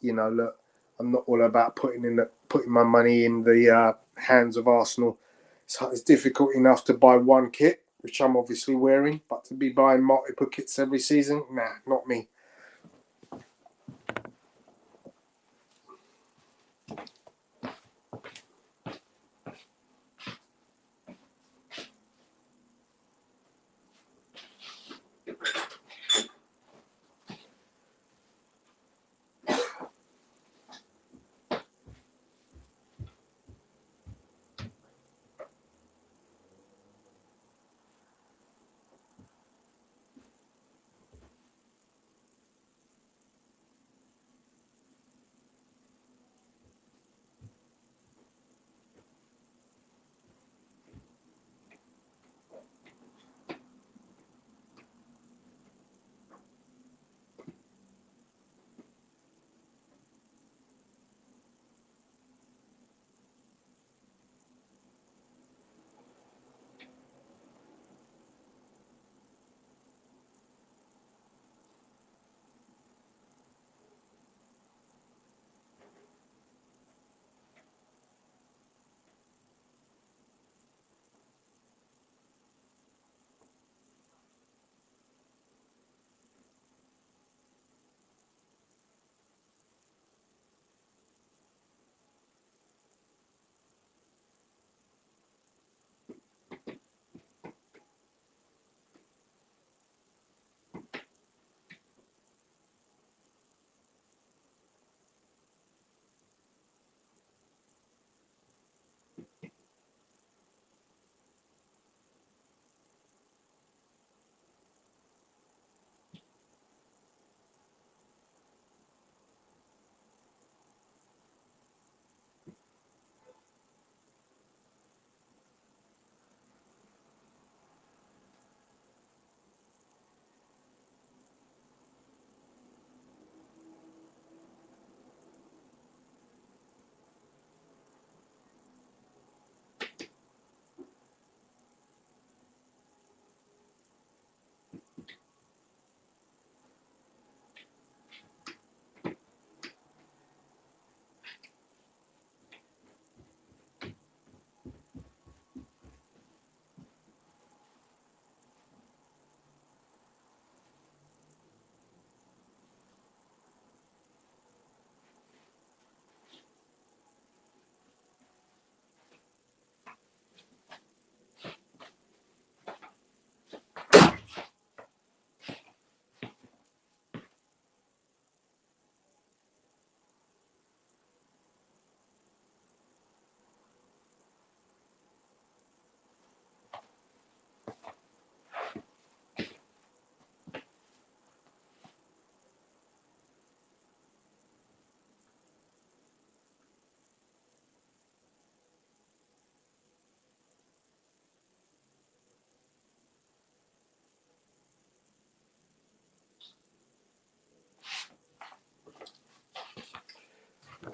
look, I'm not all about putting my money in the hands of Arsenal. It's difficult enough to buy one kit, which I'm obviously wearing, but to be buying multiple kits every season, nah, not me.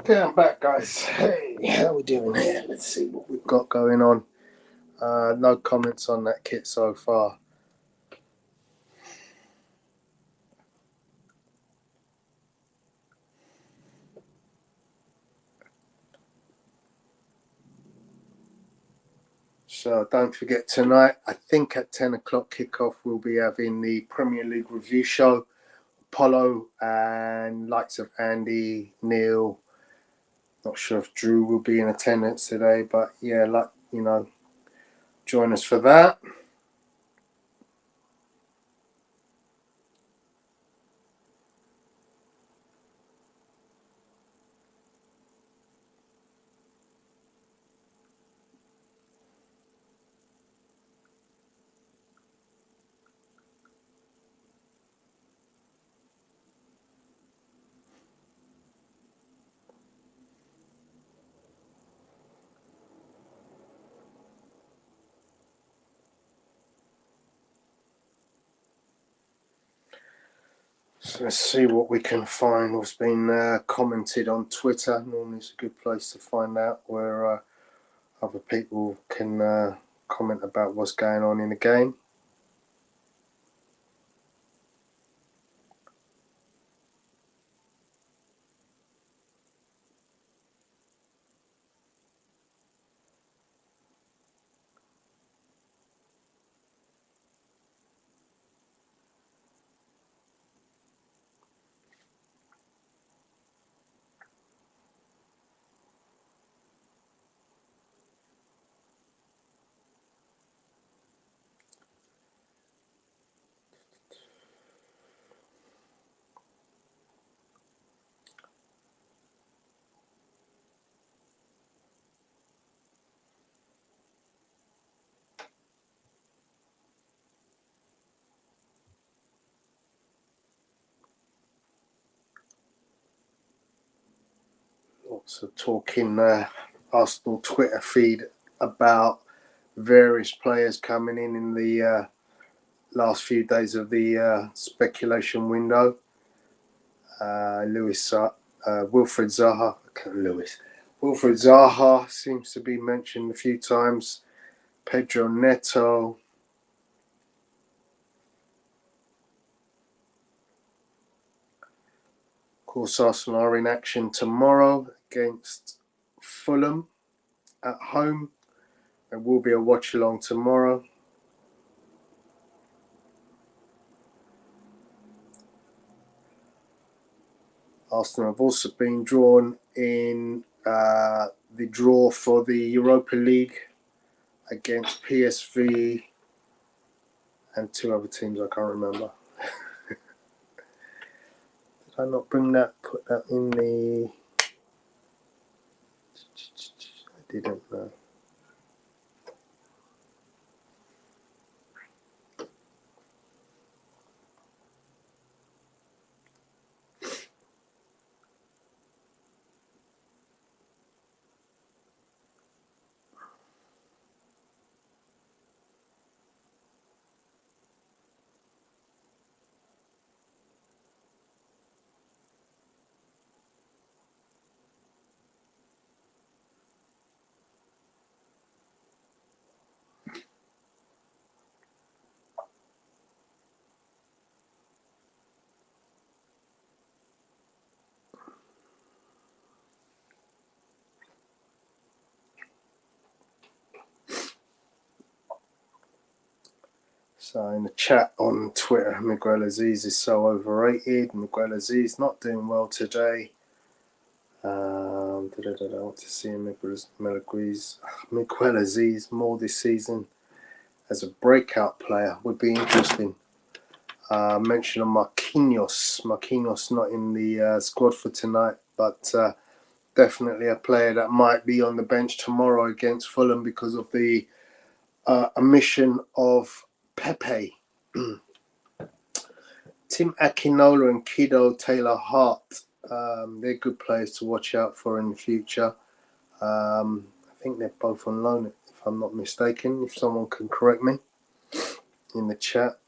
Okay, I'm back, guys. Hey, how we doing here? Let's see what we've got going on. No comments on that kit so far. So don't forget tonight, I think at 10 o'clock kickoff, we'll be having the Premier League review show. Apollo and likes of Andy, Neil. Not sure if Drew will be in attendance today, but yeah, join us for that. So let's see what we can find. What's been commented on Twitter. Normally it's a good place to find out where other people can comment about what's going on in the game. Lots of talk in Arsenal Twitter feed about various players coming in the last few days of the speculation window. Wilfred Zaha. Wilfred Zaha seems to be mentioned a few times. Pedro Neto. Of course, Arsenal are in action tomorrow against Fulham at home. There will be a watch along tomorrow. Arsenal have also been drawn in the draw for the Europa League against PSV and two other teams I can't remember. Did I not put that in the... I didn't know. So in the chat on Twitter, Miguel Aziz is so overrated. Miguel Aziz not doing well today. I want to see Miguel Aziz more this season as a breakout player would be interesting. Mention of Marquinhos. Marquinhos not in the squad for tonight, but definitely a player that might be on the bench tomorrow against Fulham because of the omission of Pepe. Tim Akinola and Kido Taylor-Hart, they're good players to watch out for in the future. I think they're both on loan, if I'm not mistaken, if someone can correct me in the chat.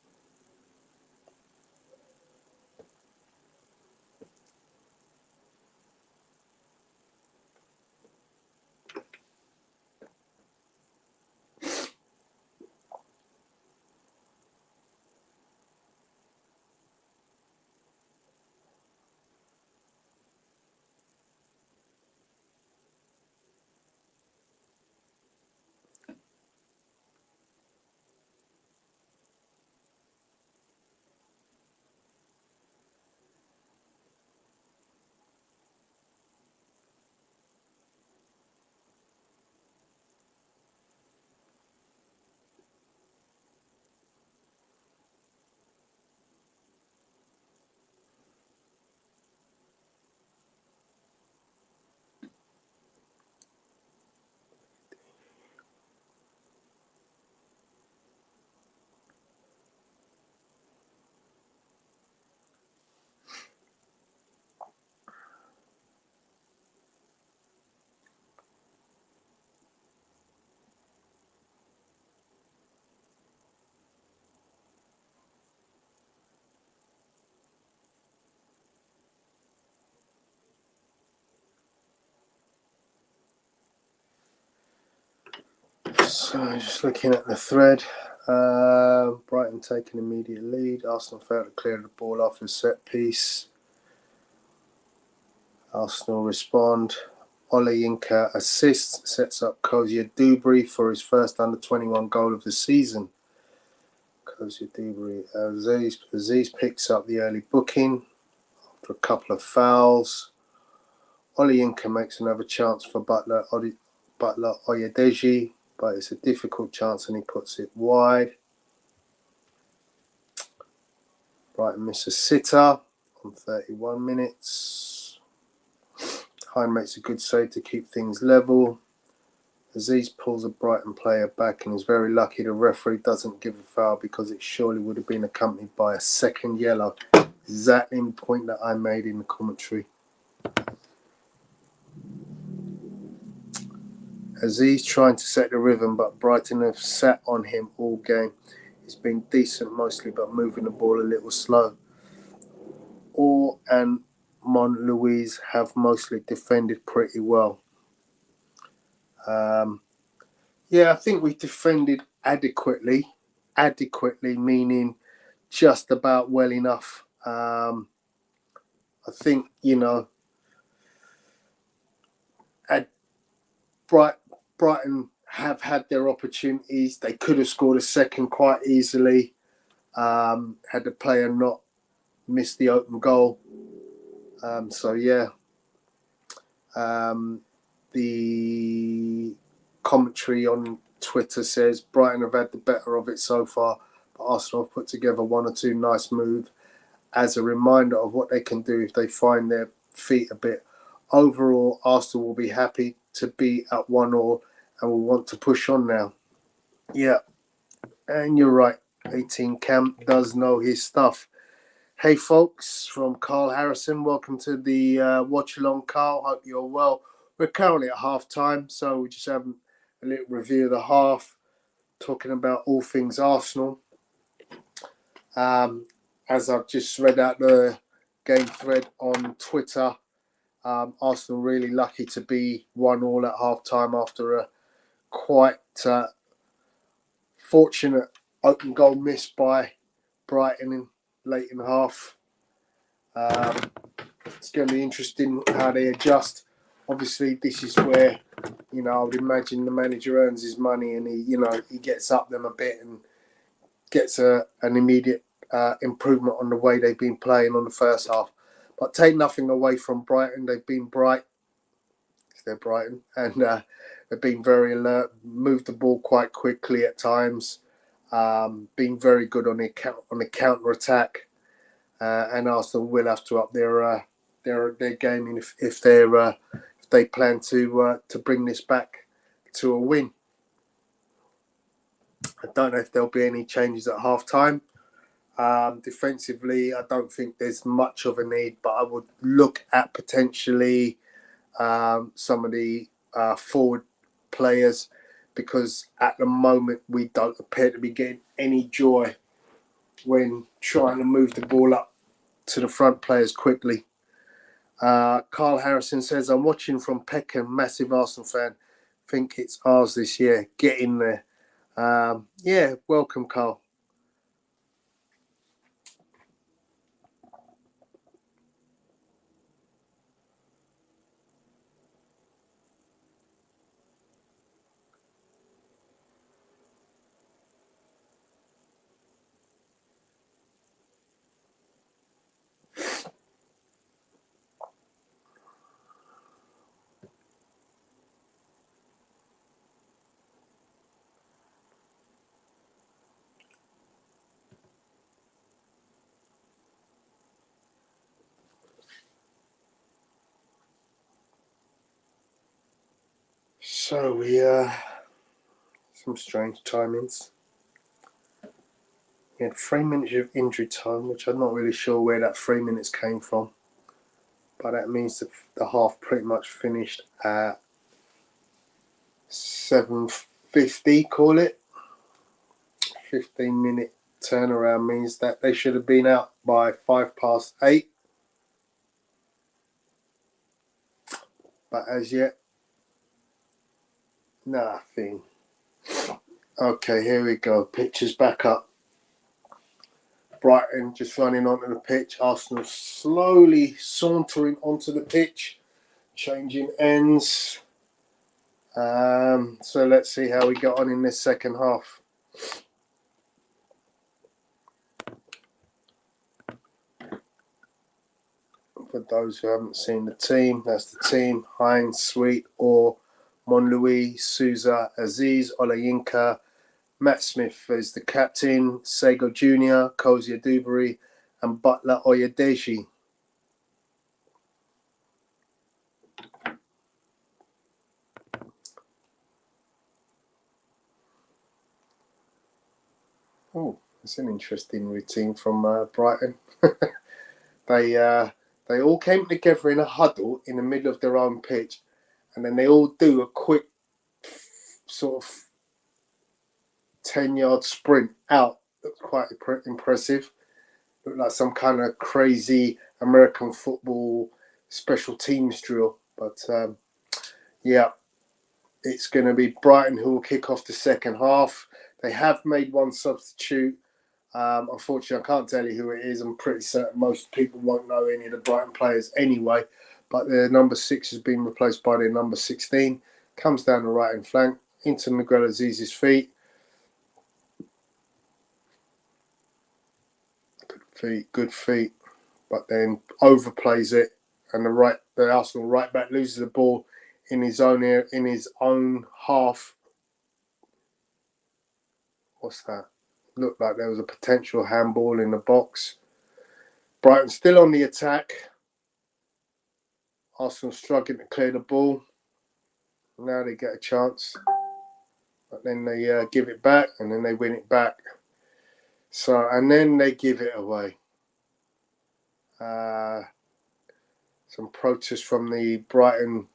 So just looking at the thread, Brighton taking immediate lead. Arsenal failed to clear the ball off a set piece. Arsenal respond. Olayinka assists, sets up Kozia Dubry for his first under-21 goal of the season. Kozia Dubry, Aziz picks up the early booking after a couple of fouls. Olayinka makes another chance for Butler Oyedeji, but it's a difficult chance and he puts it wide. Brighton miss a sitter on 31 minutes. Hine makes a good save to keep things level. Aziz pulls a Brighton player back and is very lucky the referee doesn't give a foul because it surely would have been accompanied by a second yellow. Exactly the point that I made in the commentary. Aziz trying to set the rhythm, but Brighton have sat on him all game. He's been decent mostly, but moving the ball a little slow. Orr and Montlouis have mostly defended pretty well. Yeah, I think we defended adequately. Adequately meaning just about well enough. I think, Brighton have had their opportunities. They could have scored a second quite easily had the player not missed the open goal. The commentary on Twitter says Brighton have had the better of it so far, but Arsenal have put together one or two nice moves as a reminder of what they can do if they find their feet a bit. Overall, Arsenal will be happy to be at 1-1 and will want to push on now. Yeah, and you're right. 18 Camp does know his stuff. Hey folks, from Carl Harrison, welcome to the watch along. Carl, hope you're well. We're currently at half time, so we're just having a little review of the half, talking about all things Arsenal. As I've just read out the game thread on Twitter, Arsenal really lucky to be 1-1 at half time after a quite fortunate open goal missed by Brighton late in half. It's going to be interesting how they adjust. Obviously, this is where, I would imagine the manager earns his money and he gets up them a bit and gets an immediate improvement on the way they've been playing on the first half. But take nothing away from Brighton. They've been bright. They're Brighton. And they've been very alert, moved the ball quite quickly at times, been very good on the counter-attack. And Arsenal will have to up their game if they plan to bring this back to a win. I don't know if there'll be any changes at half time. Defensively, I don't think there's much of a need, but I would look at potentially some of the forward players because at the moment we don't appear to be getting any joy when trying to move the ball up to the front players quickly. Carl Harrison says, I'm watching from Peckham, massive Arsenal fan. Think it's ours this year. Get in there. Yeah, welcome, Carl. So we some strange timings. We had 3 minutes of injury time, which I'm not really sure where that 3 minutes came from. But that means the half pretty much finished at 7:50, call it. 15-minute turnaround means that they should have been out by 8:05. But as yet, nothing. Okay, here we go. Pictures back up. Brighton just running onto the pitch. Arsenal slowly sauntering onto the pitch, changing ends. So let's see how we got on in this second half. For those who haven't seen the team, that's the team. Hines, Sweet, Orr, Monlouis, Souza, Aziz, Olayinka, Matt Smith is the captain, Sego Jr., Kozia Dewberry, and Butler Oyedeji. Oh, it's an interesting routine from Brighton. They all came together in a huddle in the middle of their own pitch, and then they all do a quick sort of 10-yard sprint out. Looked quite impressive. Looked like some kind of crazy American football special teams drill. But yeah, it's going to be Brighton who will kick off the second half. They have made one substitute. Unfortunately, I can't tell you who it is. I'm pretty certain most people won't know any of the Brighton players anyway. But their number 6 has been replaced by their number 16. Comes down the right-hand flank into Miguel Aziz's feet. Good feet. But then overplays it, and the Arsenal right back loses the ball in his own half. What's that? Looked like there was a potential handball in the box. Brighton still on the attack. Arsenal struggling to clear the ball. Now they get a chance, but then they give it back, and then they win it back. So, and then they give it away. Some protests from the Brighton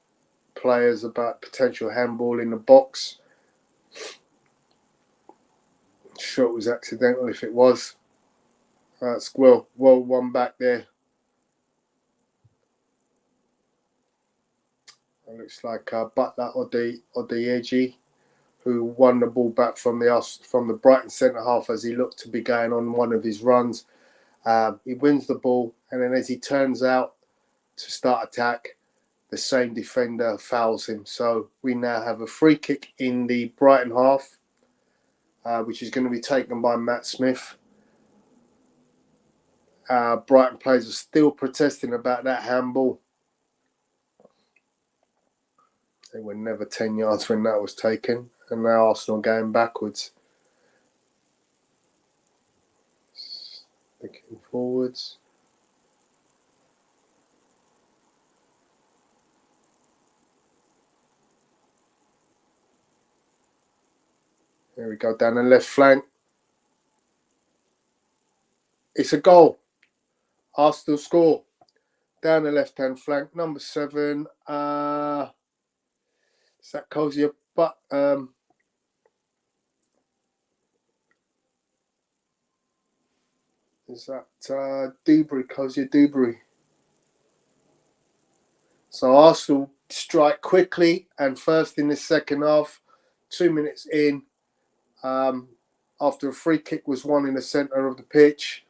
players about potential handball in the box. Sure, it was accidental if it was. That's well won back there. It looks like Butler Odeyeji, who won the ball back from the Brighton centre half as he looked to be going on one of his runs. He wins the ball, and then as he turns out to start attack, the same defender fouls him. So we now have a free kick in the Brighton half, which is going to be taken by Matt Smith. Brighton players are still protesting about that handball. They were never 10 yards when that was taken, and now Arsenal going backwards. Looking forwards. There we go, down the left flank. It's a goal. Arsenal score. Down the left-hand flank, number 7. Is that Kozia? But is that Dewberry, Kozia Dewberry? So Arsenal strike quickly and first in the second half. 2 minutes in, after a free kick was won in the centre of the pitch.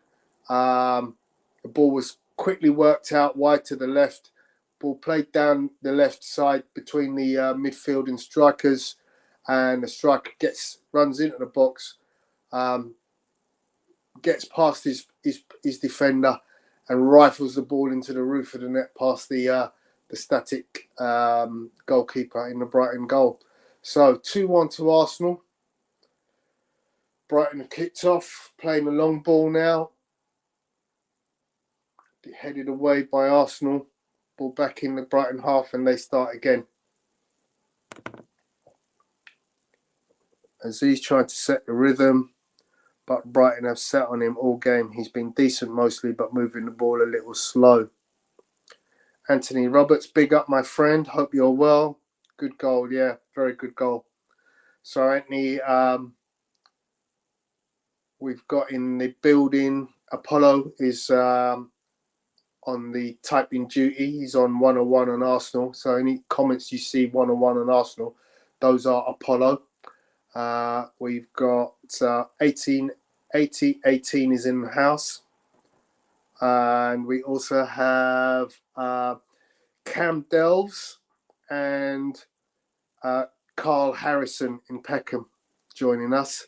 The ball was quickly worked out wide to the left. Ball played down the left side between the midfield and strikers, and the striker runs into the box, gets past his defender, and rifles the ball into the roof of the net past the static goalkeeper in the Brighton goal. So 2-1 to Arsenal. Brighton have kicked off, playing a long ball now. Headed away by Arsenal. Ball back in the Brighton half, and they start again. Aziz trying to set the rhythm, but Brighton have sat on him all game. He's been decent mostly, but moving the ball a little slow. Anthony Roberts, big up my friend. Hope you're well. Good goal, yeah, very good goal. So Anthony, we've got in the building, Apollo is on the typing duty. He's on 101 on Arsenal. So any comments you see 101 on Arsenal, those are Apollo. We've got 18 is in the house. And we also have Cam Delves and Carl Harrison in Peckham joining us.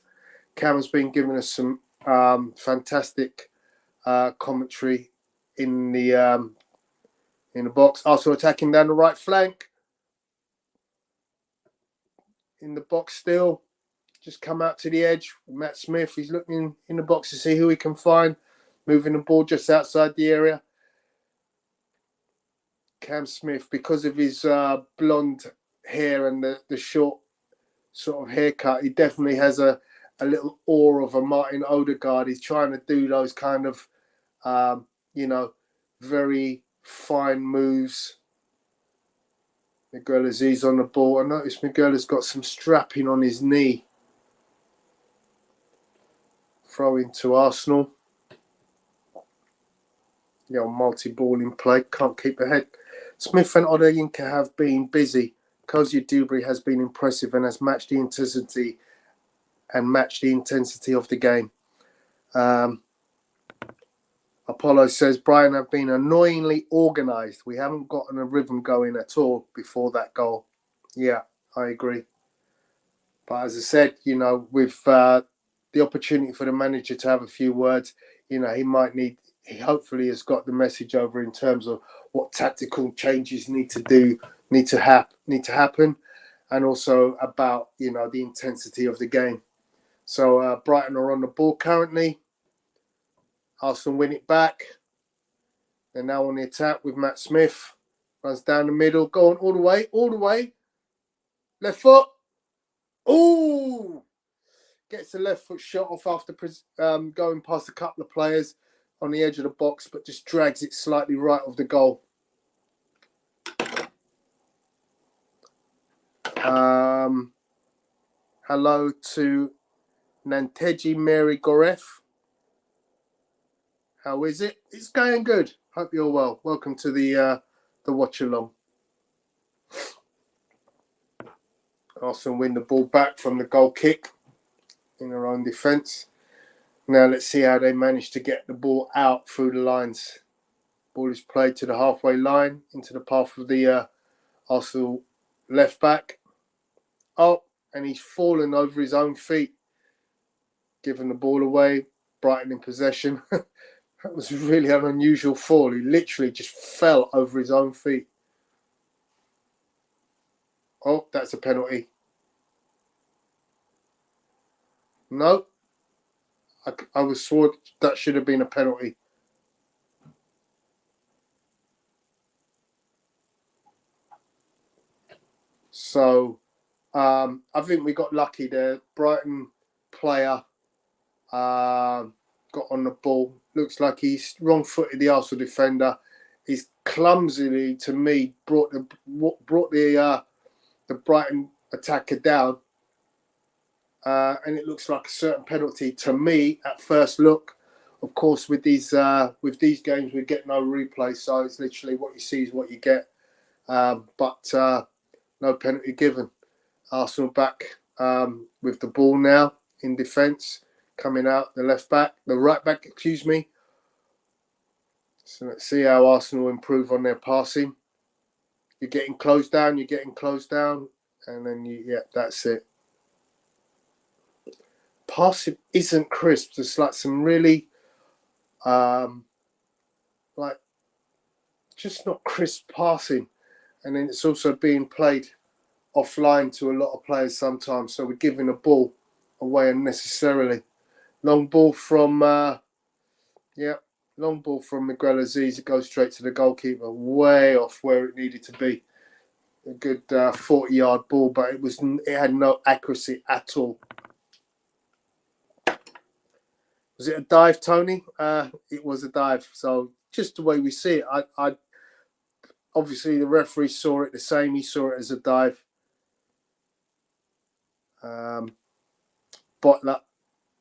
Cam has been giving us some fantastic commentary in the box. Also attacking down the right flank. In the box still. Just come out to the edge. Matt Smith, he's looking in the box to see who he can find. Moving the ball just outside the area. Cam Smith, because of his blonde hair and the short sort of haircut, he definitely has a little aura of a Martin Odegaard. He's trying to do those kind of, very fine moves. Miguel Aziz on the ball. I noticed Miguel has got some strapping on his knee. Throw into Arsenal. Multi-ball in play. Can't keep ahead. Smith and Odeyinka have been busy. Cozy Dewberry has been impressive and has matched the intensity of the game. Apollo says Brighton have been annoyingly organised. We haven't gotten a rhythm going at all before that goal. Yeah, I agree. But as I said, with the opportunity for the manager to have a few words, he hopefully has got the message over in terms of what tactical changes need to happen, and also about the intensity of the game. So Brighton are on the ball currently. Arsenal win it back. They're now on the attack with Matt Smith. Runs down the middle, going all the way. Left foot. Ooh! Gets the left foot shot off after going past a couple of players on the edge of the box, but just drags it slightly right of the goal. Hello to Nanteji Mary Goref. How is it? It's going good. Hope you're well. Welcome to the watch along. Arsenal win the ball back from the goal kick in their own defence. Now let's see how they manage to get the ball out through the lines. Ball is played to the halfway line into the path of the Arsenal left back. Oh, and he's fallen over his own feet, giving the ball away. Brighton in possession. That was really an unusual fall. He literally just fell over his own feet. Oh, that's a penalty. No. I was sworn that should have been a penalty. So, I think we got lucky there. Brighton player got on the ball. Looks like he's wrong-footed the Arsenal defender. He's clumsily, to me, brought the Brighton attacker down. And it looks like a certain penalty to me at first look. Of course, with these games, we get no replay, so it's literally what you see is what you get. But no penalty given. Arsenal back with the ball now in defence, coming out the right back, excuse me. So let's see how Arsenal improve on their passing. You're getting closed down, and then that's it. Passing isn't crisp. There's like some really, just not crisp passing, and then it's also being played offline to a lot of players sometimes. So we're giving the ball away unnecessarily. Long ball from Miguel Aziz. It goes straight to the goalkeeper, way off where it needed to be. A good 40-yard ball, but it had no accuracy at all. Was it a dive, Tony? It was a dive. So just the way we see it, I obviously the referee saw it the same. He saw it as a dive. Botler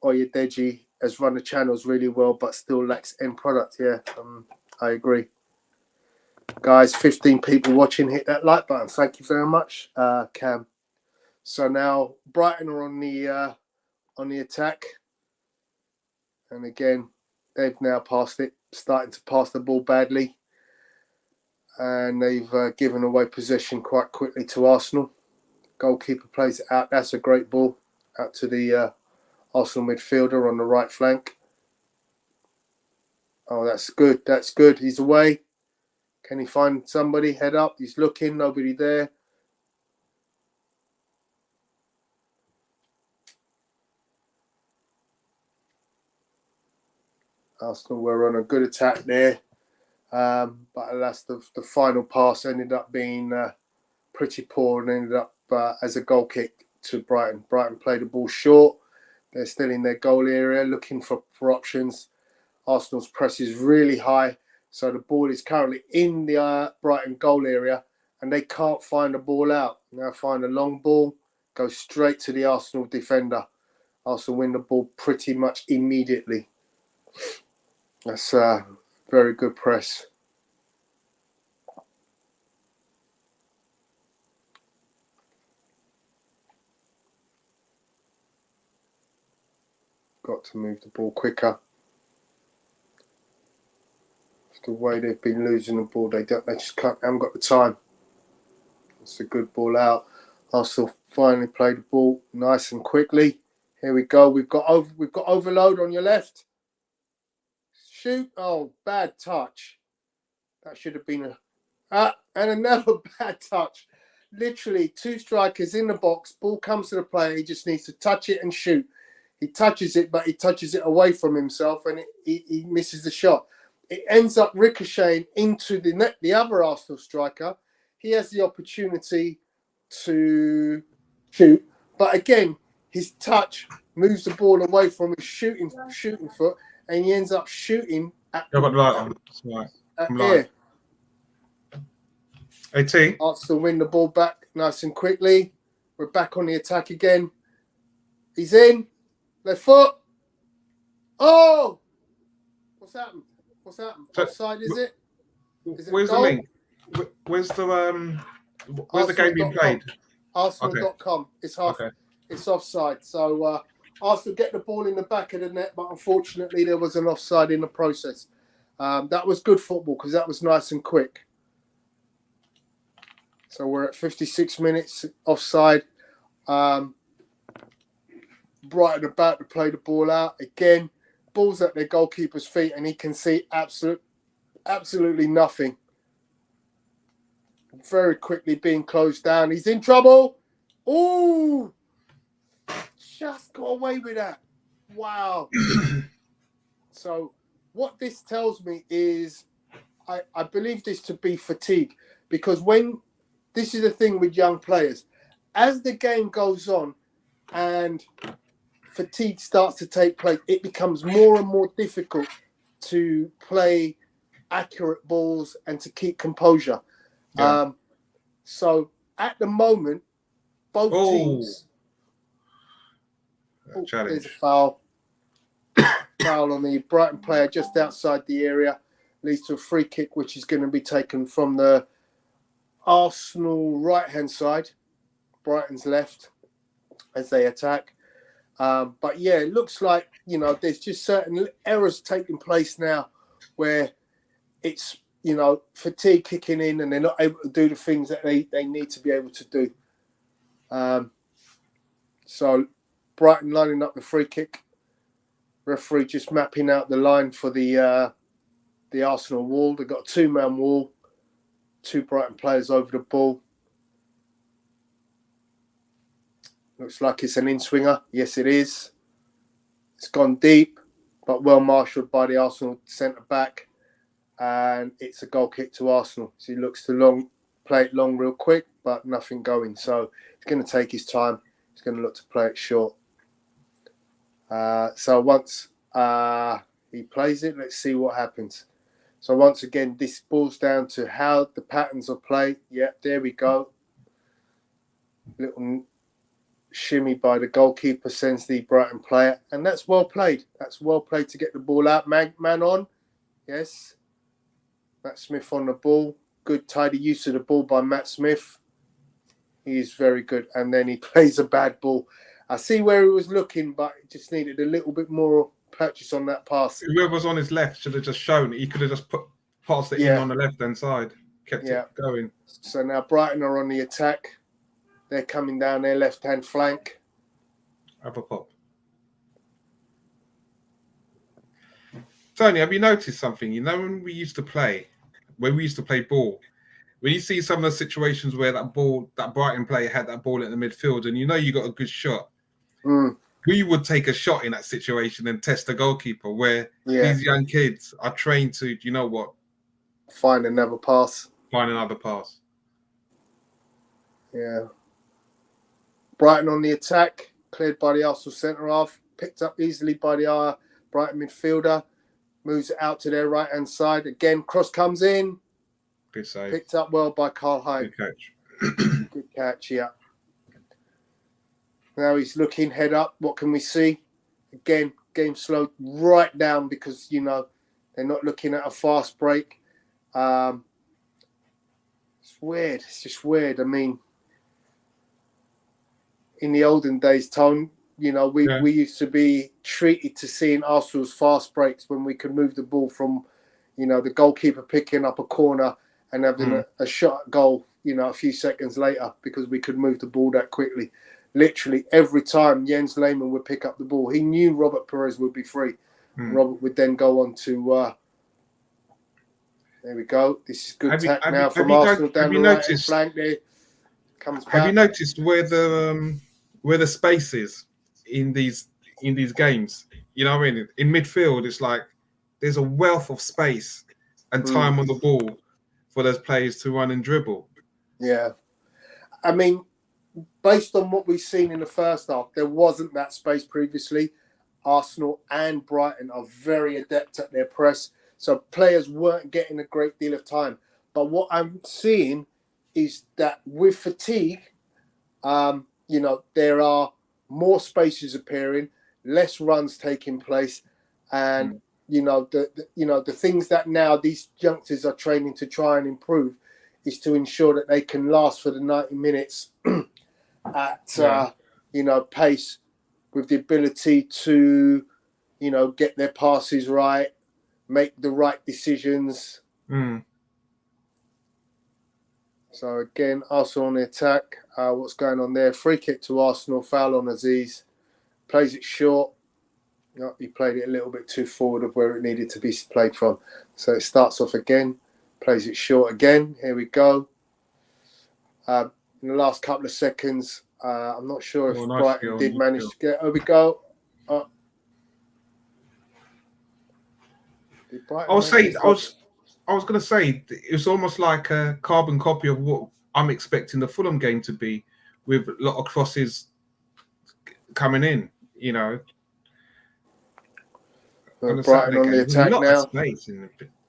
Oyedeji has run the channels really well, but still lacks end product. Yeah, I agree. Guys, 15 people watching. Hit that like button. Thank you very much, Cam. So now Brighton are on the attack, and again they've now passed it, starting to pass the ball badly, and they've given away possession quite quickly to Arsenal. Goalkeeper plays it out. That's a great ball out to the Arsenal midfielder on the right flank. Oh, that's good. That's good. He's away. Can he find somebody? Head up. He's looking. Nobody there. Arsenal were on a good attack there. But alas, the final pass ended up being pretty poor and ended up as a goal kick to Brighton. Brighton played the ball short. They're still in their goal area looking for options. Arsenal's press is really high, so the ball is currently in the Brighton goal area, and they can't find the ball out. Now find a long ball, go straight to the Arsenal defender. Arsenal win the ball pretty much immediately. That's very good press. Got to move the ball quicker. The way they've been losing the ball, they just haven't got the time. It's a good ball out. Arsenal finally played the ball nice and quickly. Here we go. We've got overload on your left. Shoot! Oh, bad touch. That should have been and another bad touch. Literally 2 strikers in the box. Ball comes to the player. He just needs to touch it and shoot. He touches it, but he touches it away from himself, and he misses the shot. It ends up ricocheting into the net, the other Arsenal striker. He has the opportunity to shoot, but again, his touch moves the ball away from his shooting foot, and he ends up shooting at I've got the light on. That's right. I'm air. AT. Arsenal win the ball back nice and quickly. We're back on the attack again. He's in. Left foot. Oh! What's happened? Offside, is it? Where's the link? Where's the game being played? Arsenal.com. Okay. It's half. Okay. It's offside. So Arsenal get the ball in the back of the net, but unfortunately there was an offside in the process. That was good football because that was nice and quick. So we're at 56 minutes offside. Brighton about to play the ball out again. Ball's at their goalkeeper's feet, and he can see absolutely nothing. Very quickly being closed down. He's in trouble. Ooh! Just got away with that. Wow. So what this tells me is I believe this to be fatigue, because when this is the thing with young players, as the game goes on and fatigue starts to take place, it becomes more and more difficult to play accurate balls and to keep composure. Yeah. So at the moment, both teams. There's a foul. Foul on the Brighton player just outside the area. Leads to a free kick, which is going to be taken from the Arsenal right-hand side, Brighton's left, as they attack. But yeah, it looks like, there's just certain errors taking place now where it's, fatigue kicking in and they're not able to do the things that they need to be able to do. So Brighton lining up the free kick. Referee just mapping out the line for the Arsenal wall. They've got a 2-man wall. 2 Brighton players over the ball. Looks like it's an in-swinger. Yes, it is. It's gone deep, but well marshalled by the Arsenal centre-back. And it's a goal kick to Arsenal. So he looks to play it long real quick, but nothing going. So he's going to take his time. He's going to look to play it short. So once he plays it, let's see what happens. So once again, this boils down to how the patterns of play. Yeah, there we go. Little shimmy by the goalkeeper sends the Brighton player, and that's well played. That's well played to get the ball out. Man on. Yes. Matt Smith on the ball. Good tidy use of the ball by Matt Smith. He is very good. And then he plays a bad ball. I see where he was looking, but he just needed a little bit more purchase on that pass. Whoever's on his left should have just shown it. He could have just passed it in on the left-hand side, kept it going. So now Brighton are on the attack. They're coming down their left-hand flank. Have a pop. Tony, have you noticed something? You know, when we used to play ball, when you see some of the situations where that Brighton player had that ball in the midfield, and you know you got a good shot, who would take a shot in that situation and test the goalkeeper? Where these young kids are trained to, you know what? Find another pass. Yeah. Brighton on the attack, cleared by the Arsenal centre half, picked up easily by the Brighton midfielder, moves it out to their right hand side. Again, cross comes in. Good save. Picked up well by Carl Hyde. Good catch. Good catch, yeah. Now he's looking head up. What can we see? Again, game slowed right down because, you know, they're not looking at a fast break. It's weird. It's just weird. I mean, in the olden days, Tone, you know, we used to be treated to seeing Arsenal's fast breaks when we could move the ball from, you know, the goalkeeper picking up a corner and having a shot at goal, you know, a few seconds later because we could move the ball that quickly. Literally every time Jens Lehmann would pick up the ball, he knew Robert Perez would be free. Robert would then go on to... there we go. This is good attack now from Arsenal down the right flank there. Comes back. Have you noticed where the space is in these games? You know what I mean? In midfield, it's like there's a wealth of space and time on the ball for those players to run and dribble. Yeah. I mean, based on what we've seen in the first half, there wasn't that space previously. Arsenal and Brighton are very adept at their press, so players weren't getting a great deal of time. But what I'm seeing is that with fatigue, you know, there are more spaces appearing, less runs taking place, and you know the things that now these youngsters are training to try and improve is to ensure that they can last for the 90 minutes at you know, pace, with the ability to, you know, get their passes right, make the right decisions. So again, Arsenal on the attack. What's going on there? Free kick to Arsenal, foul on Aziz. Plays it short. Oh, he played it a little bit too forward of where it needed to be played from. So it starts off again, plays it short again. Here we go. In the last couple of seconds, I'm not sure if Brighton did manage to get. Here we go. I was going to say it's almost like a carbon copy of what I'm expecting the Fulham game to be, with a lot of crosses coming in. You know, Brighton on the attack now. A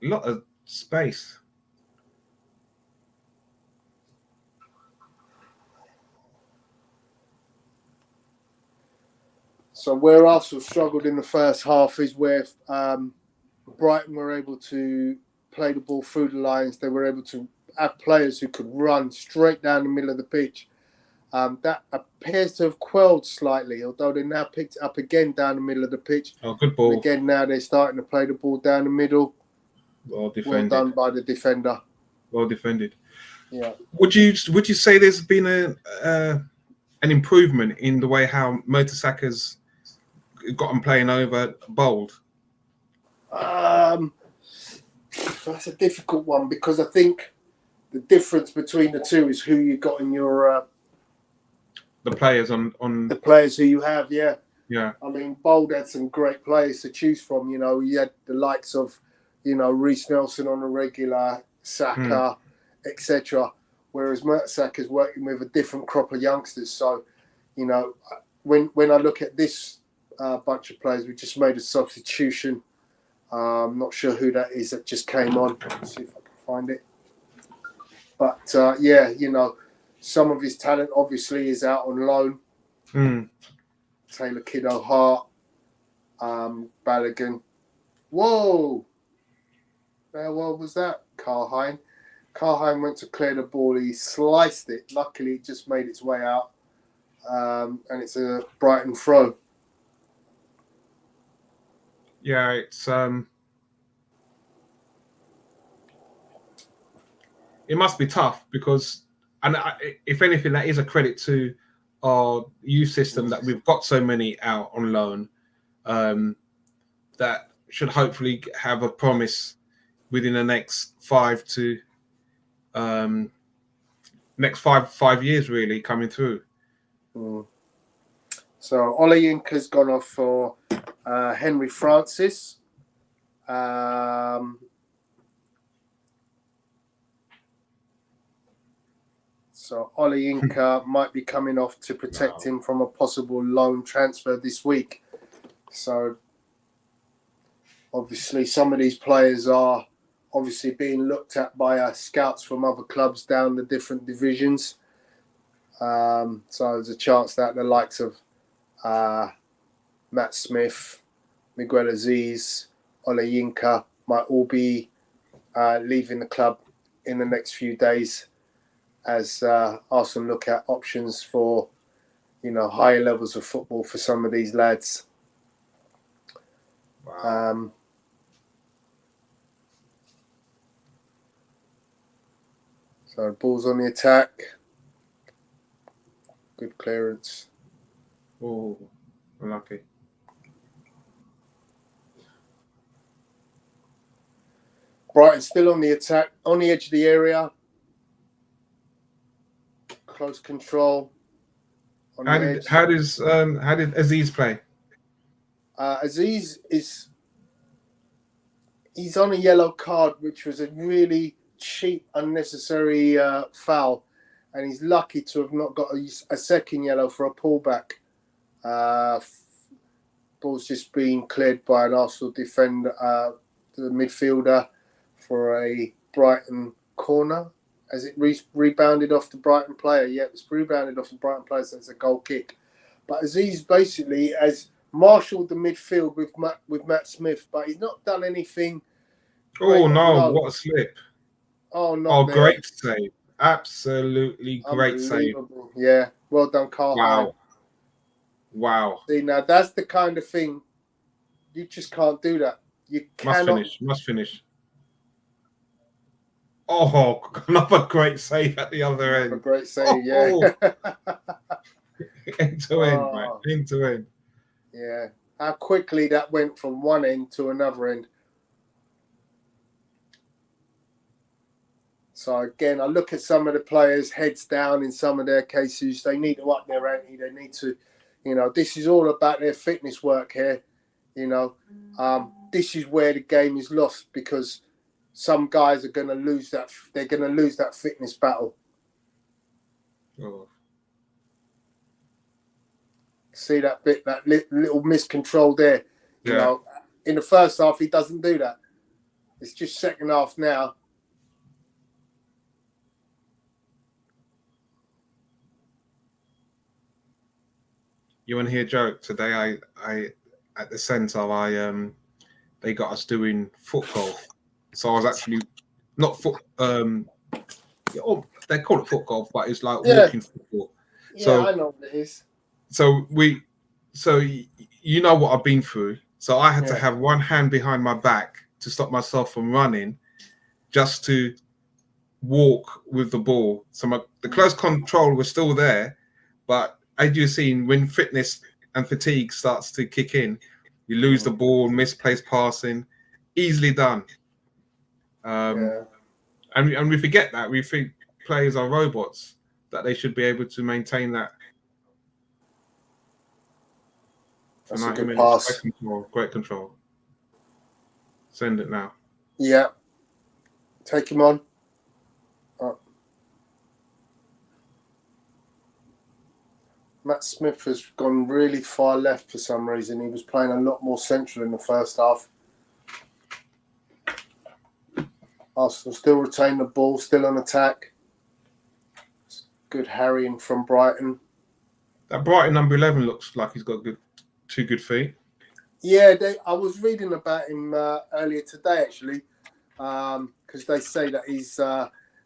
lot of space. So where Arsenal struggled in the first half is where Brighton were able to play the ball through the lines. They were able to have players who could run straight down the middle of the pitch. That appears to have quelled slightly, although they now picked it up again down the middle of the pitch. Oh, good ball. And again, now they're starting to play the ball down the middle. Well defended. Well done by the defender. Well defended. Yeah. Would you say there's been an improvement in the way how Mertesacker's gotten playing over Bold? That's a difficult one because I think the difference between the two is who you got in your the players on the players who you have. Yeah. I mean, Bold had some great players to choose from. You know, you had the likes of, you know, Reece Nelson on a regular, Saka, etc. Whereas Mertesacker's working with a different crop of youngsters. So, you know, when I look at this bunch of players, we just made a substitution. I'm not sure who that is that just came on. Let's see if I can find it. But yeah, you know, some of his talent obviously is out on loan. Taylor Kiddo Hart, Balogun. Whoa! What was that? Carl Hine. Carheim went to clear the ball. He sliced it. Luckily, it just made its way out. And it's a Brighton throw. Yeah, it's it must be tough because, and if anything, that is a credit to our youth system that we've got so many out on loan. That should hopefully have a promise within the next 5 years, really coming through. So Olayinka's gone off for Henry Francis. So Olayinka might be coming off to protect him from a possible loan transfer this week. So obviously some of these players are obviously being looked at by scouts from other clubs down the different divisions. So there's a chance that the likes of Matt Smith, Miguel Aziz, Olayinka might all be leaving the club in the next few days as Arsenal look at options for, higher levels of football for some of these lads. Wow. So ball's on the attack. Good clearance. Oh, unlucky. Brighton still on the attack, on the edge of the area. Close control. How did Aziz play? Aziz he's on a yellow card, which was a really cheap, unnecessary foul, and he's lucky to have not got a second yellow for a pullback. Ball's just being cleared by an Arsenal defender, the midfielder, for a Brighton corner. As it rebounded off the Brighton player. Yeah, it's rebounded off the Brighton player, so it's a goal kick. But Aziz basically has marshalled the midfield with Matt Smith, but he's not done anything. Oh, no, what a slip. Oh, no. Oh, great save. Absolutely great save. Yeah, well done, Carl. Wow. See, now that's the kind of thing you just can't do that. You cannot. Must finish. Oh, another great save at the other end. A great save, yeah. End to end, mate. End to end. Yeah. How quickly that went from one end to another end. So again, I look at some of the players heads down in some of their cases. They need to up their ante. They need to, this is all about their fitness work here. This is where the game is lost because some guys are going to lose that. They're going to lose that fitness battle. Oh. See that bit, that little miscontrol there. Yeah. In the first half, he doesn't do that. It's just second half now. You want to hear a joke? Today, I at the centre, they got us doing foot golf. So I was actually not foot. They call it foot golf, but it's like walking football. Yeah, I know what it is. So you know what I've been through. So I had to have one hand behind my back to stop myself from running, just to walk with the ball. So the close control was still there, but as you've seen, when fitness and fatigue starts to kick in, you lose the ball, misplaced passing, easily done. And we forget that. We think players are robots, that they should be able to maintain that. That's a good pass. Great control. Send it now. Yeah. Take him on. Matt Smith has gone really far left for some reason. He was playing a lot more central in the first half. Arsenal still retain the ball, still on attack. Good harrying from Brighton. That Brighton number 11 looks like he's got two good feet. Yeah, I was reading about him earlier today, actually, because they say that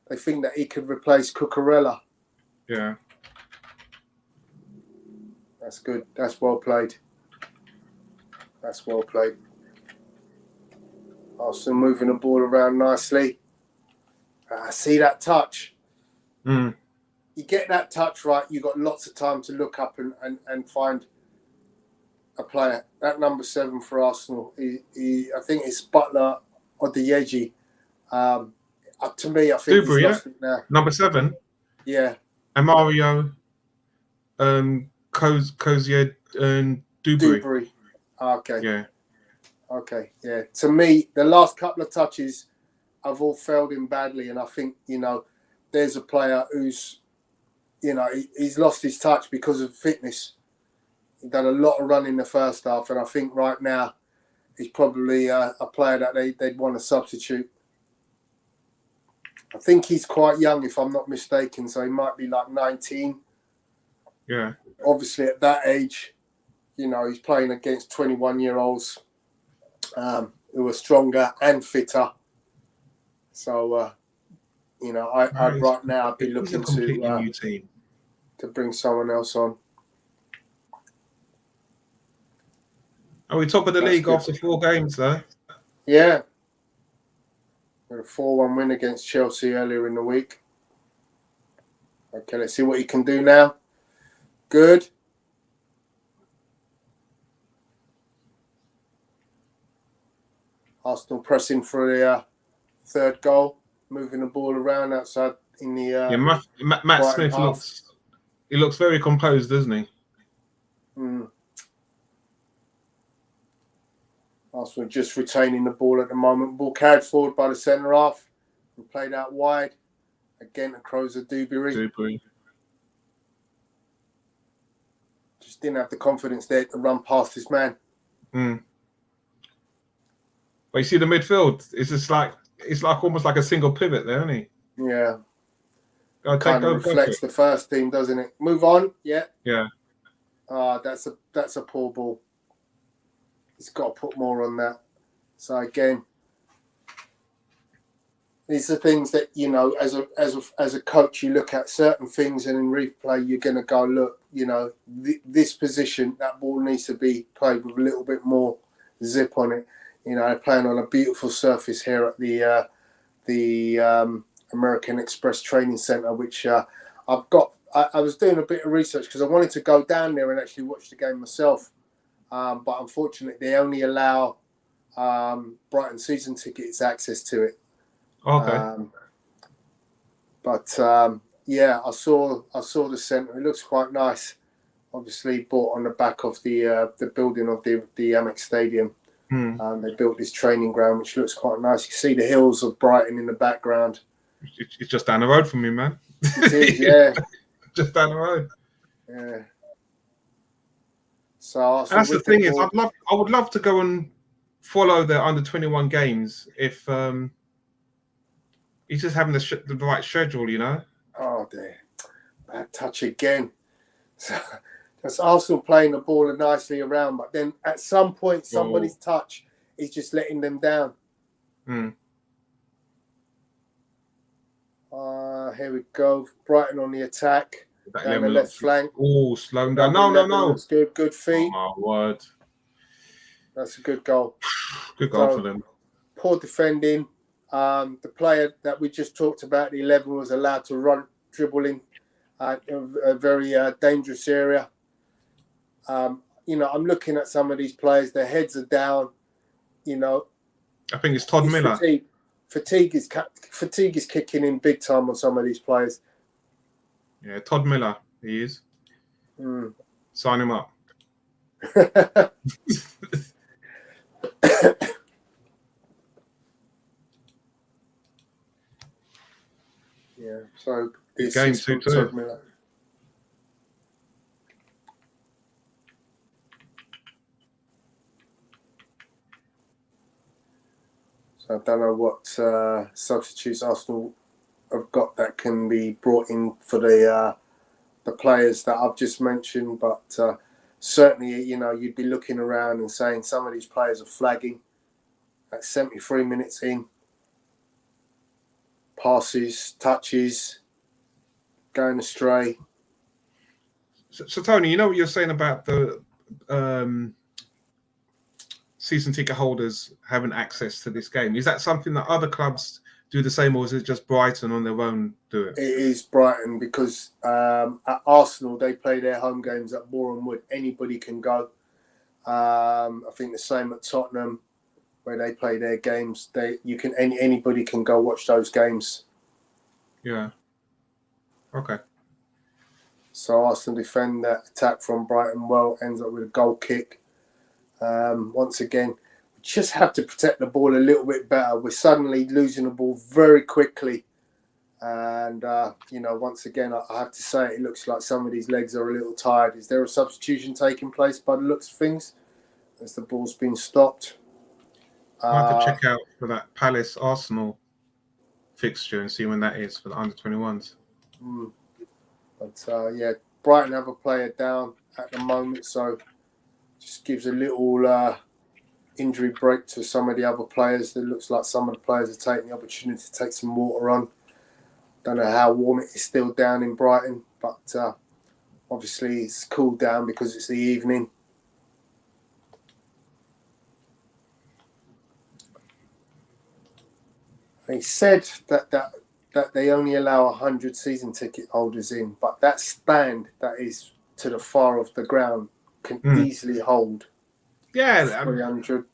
they think that he could replace Cucurella. Yeah. That's good. That's well played. That's well played. Arsenal moving the ball around nicely. See that touch? Mm. You get that touch right, you've got lots of time to look up and find a player. That number 7 for Arsenal, I think it's Butler or Deyeji. To me, I think Dubry, he's lost it now. Number 7. Yeah. And Mario, Cozier, and Dubry. Okay. Yeah. Okay. Yeah. To me, the last couple of touches have all failed him badly, and I think there's a player who's he's lost his touch because of fitness. He done a lot of running in the first half, and I think right now he's probably a player that they'd want to substitute. I think he's quite young, if I'm not mistaken, so he might be like 19. Yeah. Obviously, at that age, he's playing against 21-year-olds who are stronger and fitter. So, I'd right now I'd be looking new team to bring someone else on. Are we top of the league after 4 games, though? Yeah. With a 4-1 win against Chelsea earlier in the week. Okay, let's see what he can do now. Good. Arsenal pressing for the third goal, moving the ball around outside in the. Matt Smith looks very composed, doesn't he? Arsenal just retaining the ball at the moment. Ball carried forward by the centre half and played out wide. Again, the Crows are Dubry. Just didn't have the confidence there to run past this man. But you see the midfield, it's almost like a single pivot there, isn't he? Yeah. Kind of reflects the first team, doesn't it? Move on. Yeah. Yeah. That's a poor ball. He's got to put more on that. So again, these are things that as a coach, you look at certain things, and in replay, you're going to go, look, this position, that ball needs to be played with a little bit more zip on it. Playing on a beautiful surface here at the American Express Training Centre, which I've got. I was doing a bit of research because I wanted to go down there and actually watch the game myself. But unfortunately, they only allow Brighton season tickets access to it. Okay. Yeah, I saw the centre. It looks quite nice. Obviously, bought on the back of the building of the Amex Stadium. They built this training ground, which looks quite nice. You can see the hills of Brighton in the background. It's just down the road from me, man. It is, yeah. Just down the road. Yeah. So that's the thing is, I would love to go and follow the under-21 games if he's just having the right schedule, Oh dear, bad touch again. So that's Arsenal playing the ball nicely around, but then at some point, somebody's touch is just letting them down. Here we go. Brighton on the attack. Down the left flank. Oh, slowing down. No. That's good. Good feet. Oh, my word. That's a good goal. Good goal for them. Poor defending. The player that we just talked about, the 11, was allowed to run, dribbling a very dangerous area. I'm looking at some of these players. Their heads are down. I think it's Todd Miller. Fatigue is kicking in big time on some of these players. Yeah, Todd Miller, he is. Sign him up. Yeah, so this game too. Todd Miller. So I don't know what substitutes Arsenal have got that can be brought in for the players that I've just mentioned, but certainly you'd be looking around and saying some of these players are flagging at 73 minutes in. passes, touches, going astray. So Tony, you know what you're saying about the season ticket holders having access to this game. Is that something that other clubs do the same, or is it just Brighton on their own do it? It is Brighton because at Arsenal they play their home games at Boreham Wood. Anybody can go. I think the same at Tottenham, where they play their games. Anybody can go watch those games. Yeah. Okay. So Arsenal defend that attack from Brighton well, ends up with a goal kick. Once again, we just have to protect the ball a little bit better. We're suddenly losing the ball very quickly. And, once again, I have to say it looks like some of these legs are a little tired. Is there a substitution taking place by the looks of things as the ball's been stopped? I have to check out for that Palace Arsenal fixture and see when that is for the under-21s. But, Brighton have a player down at the moment, so just gives a little injury break to some of the other players. It looks like some of the players are taking the opportunity to take some water on. Don't know how warm it is still down in Brighton, but obviously it's cooled down because it's the evening. They said that they only allow 100 season ticket holders in, but that stand that is to the far of the ground can easily hold 300.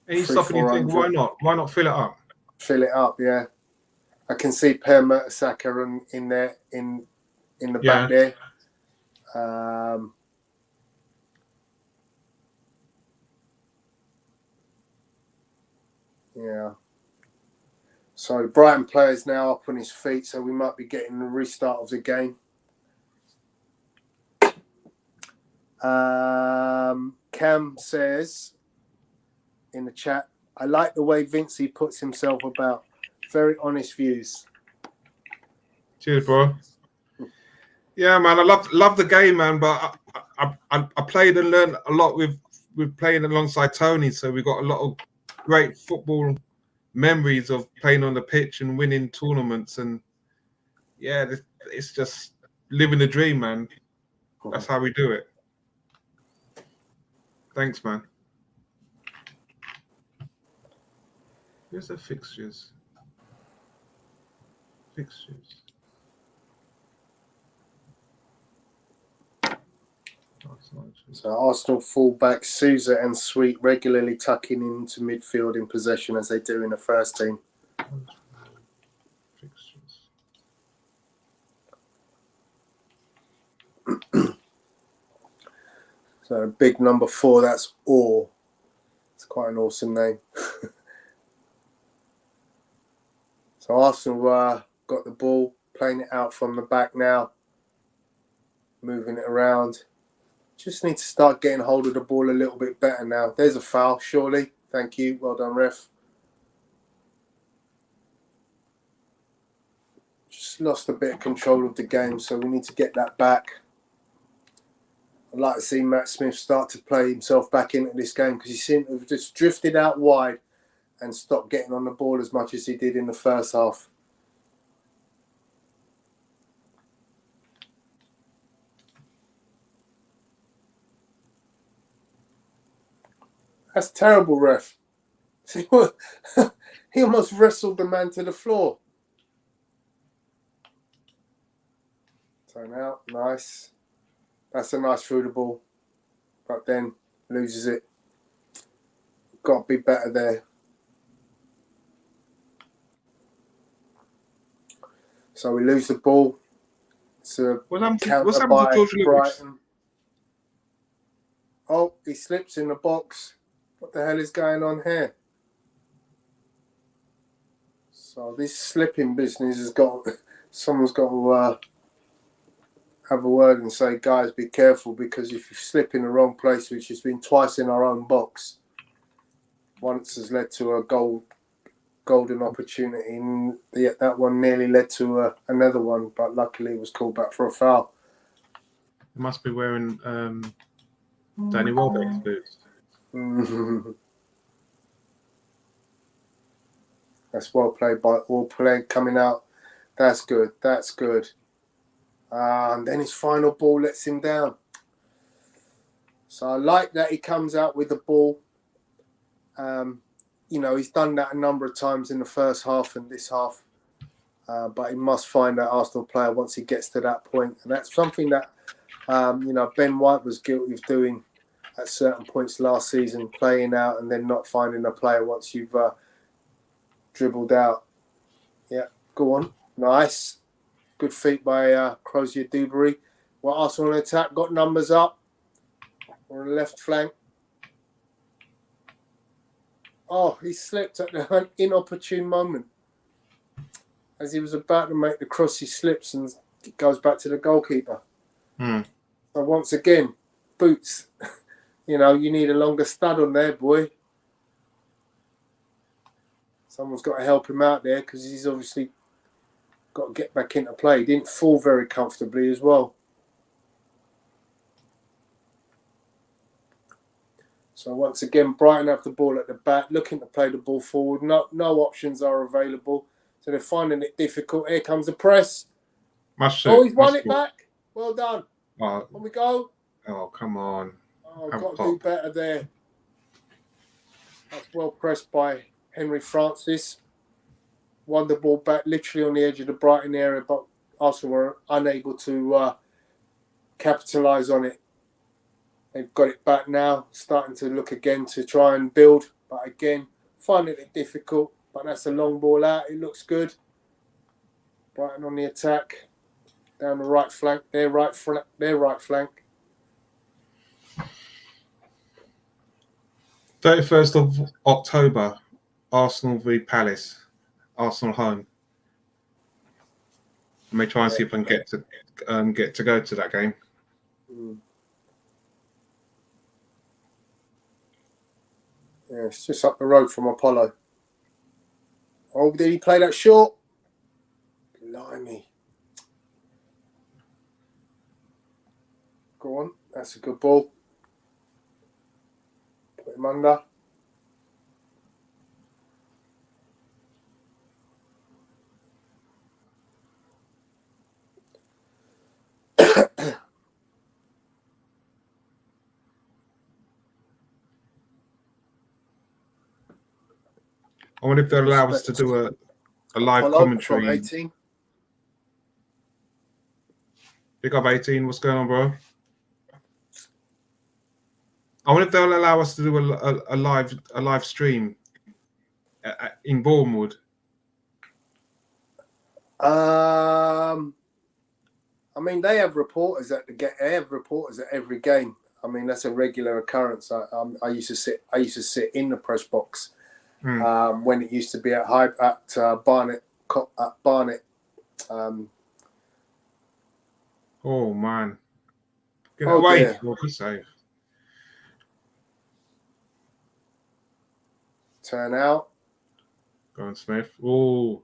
And you stop and you think, why not? Why not fill it up? Fill it up, yeah. I can see Per Mertesacker in there in the back there. Yeah. So the Brighton player's now up on his feet, so we might be getting the restart of the game. Cam says in the chat, I like the way Vincey puts himself about. Very honest views. Cheers, bro. Yeah, man, I love the game, man. But I played and learned a lot with playing alongside Tony, so we got a lot of great football memories of playing on the pitch and winning tournaments. And yeah, it's just living the dream, man. That's how we do it. Thanks, man. Where's the fixtures? So Arsenal fullbacks Sousa and Sweet regularly tucking into midfield in possession as they do in the first team. So big number 4, that's Orr. It's quite an awesome name. So Arsenal got the ball, playing it out from the back now, moving it around. Just need to start getting hold of the ball a little bit better now. There's a foul, surely. Thank you. Well done, ref. Just lost a bit of control of the game, so we need to get that back. I'd like to see Matt Smith start to play himself back into this game because he seemed to have just drifted out wide and stopped getting on the ball as much as he did in the first half. That's terrible, ref. He almost wrestled the man to the floor. Turn out, nice. That's a nice through the ball, but then loses it. Got to be better there. So we lose the ball. It's a counter by Brighton. Oh, he slips in the box. What the hell is going on here? So this slipping business has got... Someone's got to have a word and say, guys, be careful, because if you slip in the wrong place, which has been twice in our own box, once has led to a golden opportunity, and that one nearly led to another one, but luckily it was called back for a foul. He must be wearing Danny Welbeck's boots. That's well played by all play coming out. That's good. That's good. And then his final ball lets him down. So I like that he comes out with the ball. He's done that a number of times in the first half and this half. But he must find that Arsenal player once he gets to that point. And that's something that, Ben White was guilty of doing at certain points last season, playing out and then not finding a player once you've dribbled out. Yeah, go on. Nice. Good feat by Crozier Dewberry. Well, Arsenal on attack, got numbers up on the left flank. Oh, he slipped at the inopportune moment. As he was about to make the cross, he slips and goes back to the goalkeeper. So once again, boots. You need a longer stud on there, boy. Someone's got to help him out there because he's obviously got to get back into play. He didn't fall very comfortably as well. So once again, Brighton have the ball at the back, looking to play the ball forward. No options are available. So they're finding it difficult. Here comes the press. He's won it back. Well done. On we go. Oh, come on. Oh, got to do better there. That's well pressed by Henry Francis. Won the ball back literally on the edge of the Brighton area, but Arsenal were unable to capitalise on it. They've got it back now, starting to look again to try and build. But again, finding it difficult. But that's a long ball out. It looks good. Brighton on the attack. Down the right flank. Their right flank. 31st of October, Arsenal v Palace. Arsenal home. I may try and see if I can get to go to that game. Yeah, it's just up the road from Apollo. Oh, did he play that short? Blimey. Go on. That's a good ball. Put him under. I wonder if they'll allow us to do a live commentary. From 18. Pick up 18. What's going on, bro? I wonder if they'll allow us to do a live stream in Bournemouth. I mean, they have reporters at every game. I mean, that's a regular occurrence. I used to sit in the press box when it used to be at Barnet. Oh man! Get away! Oh, good save. Turn out. Go on, Smith. Oh.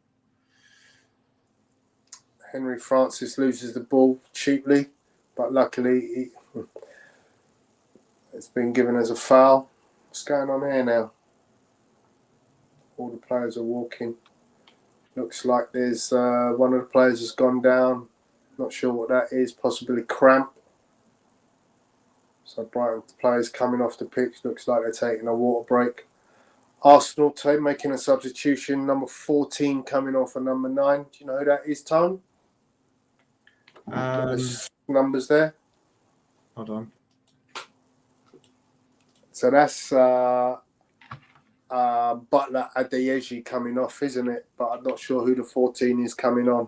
Henry Francis loses the ball cheaply, but luckily it's been given as a foul. What's going on here now? All the players are walking. Looks like there's one of the players has gone down. Not sure what that is. Possibly cramp. So Brighton players coming off the pitch. Looks like they're taking a water break. Arsenal making a substitution. Number 14 coming off of number 9. Do you know who that is, Tone? Numbers there. Hold on. So that's Butler Adeyeji coming off, isn't it? But I'm not sure who the 14 is coming on.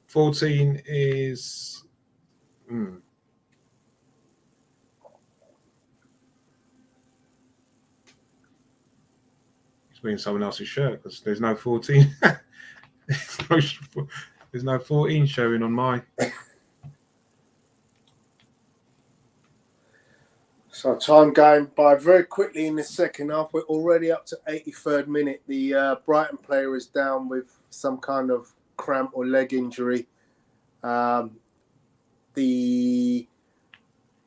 14 is. It's wearing someone else's shirt because there's no 14. There's no 14 showing on mine. So time going by very quickly in the second half. We're already up to 83rd minute. The Brighton player is down with some kind of cramp or leg injury. The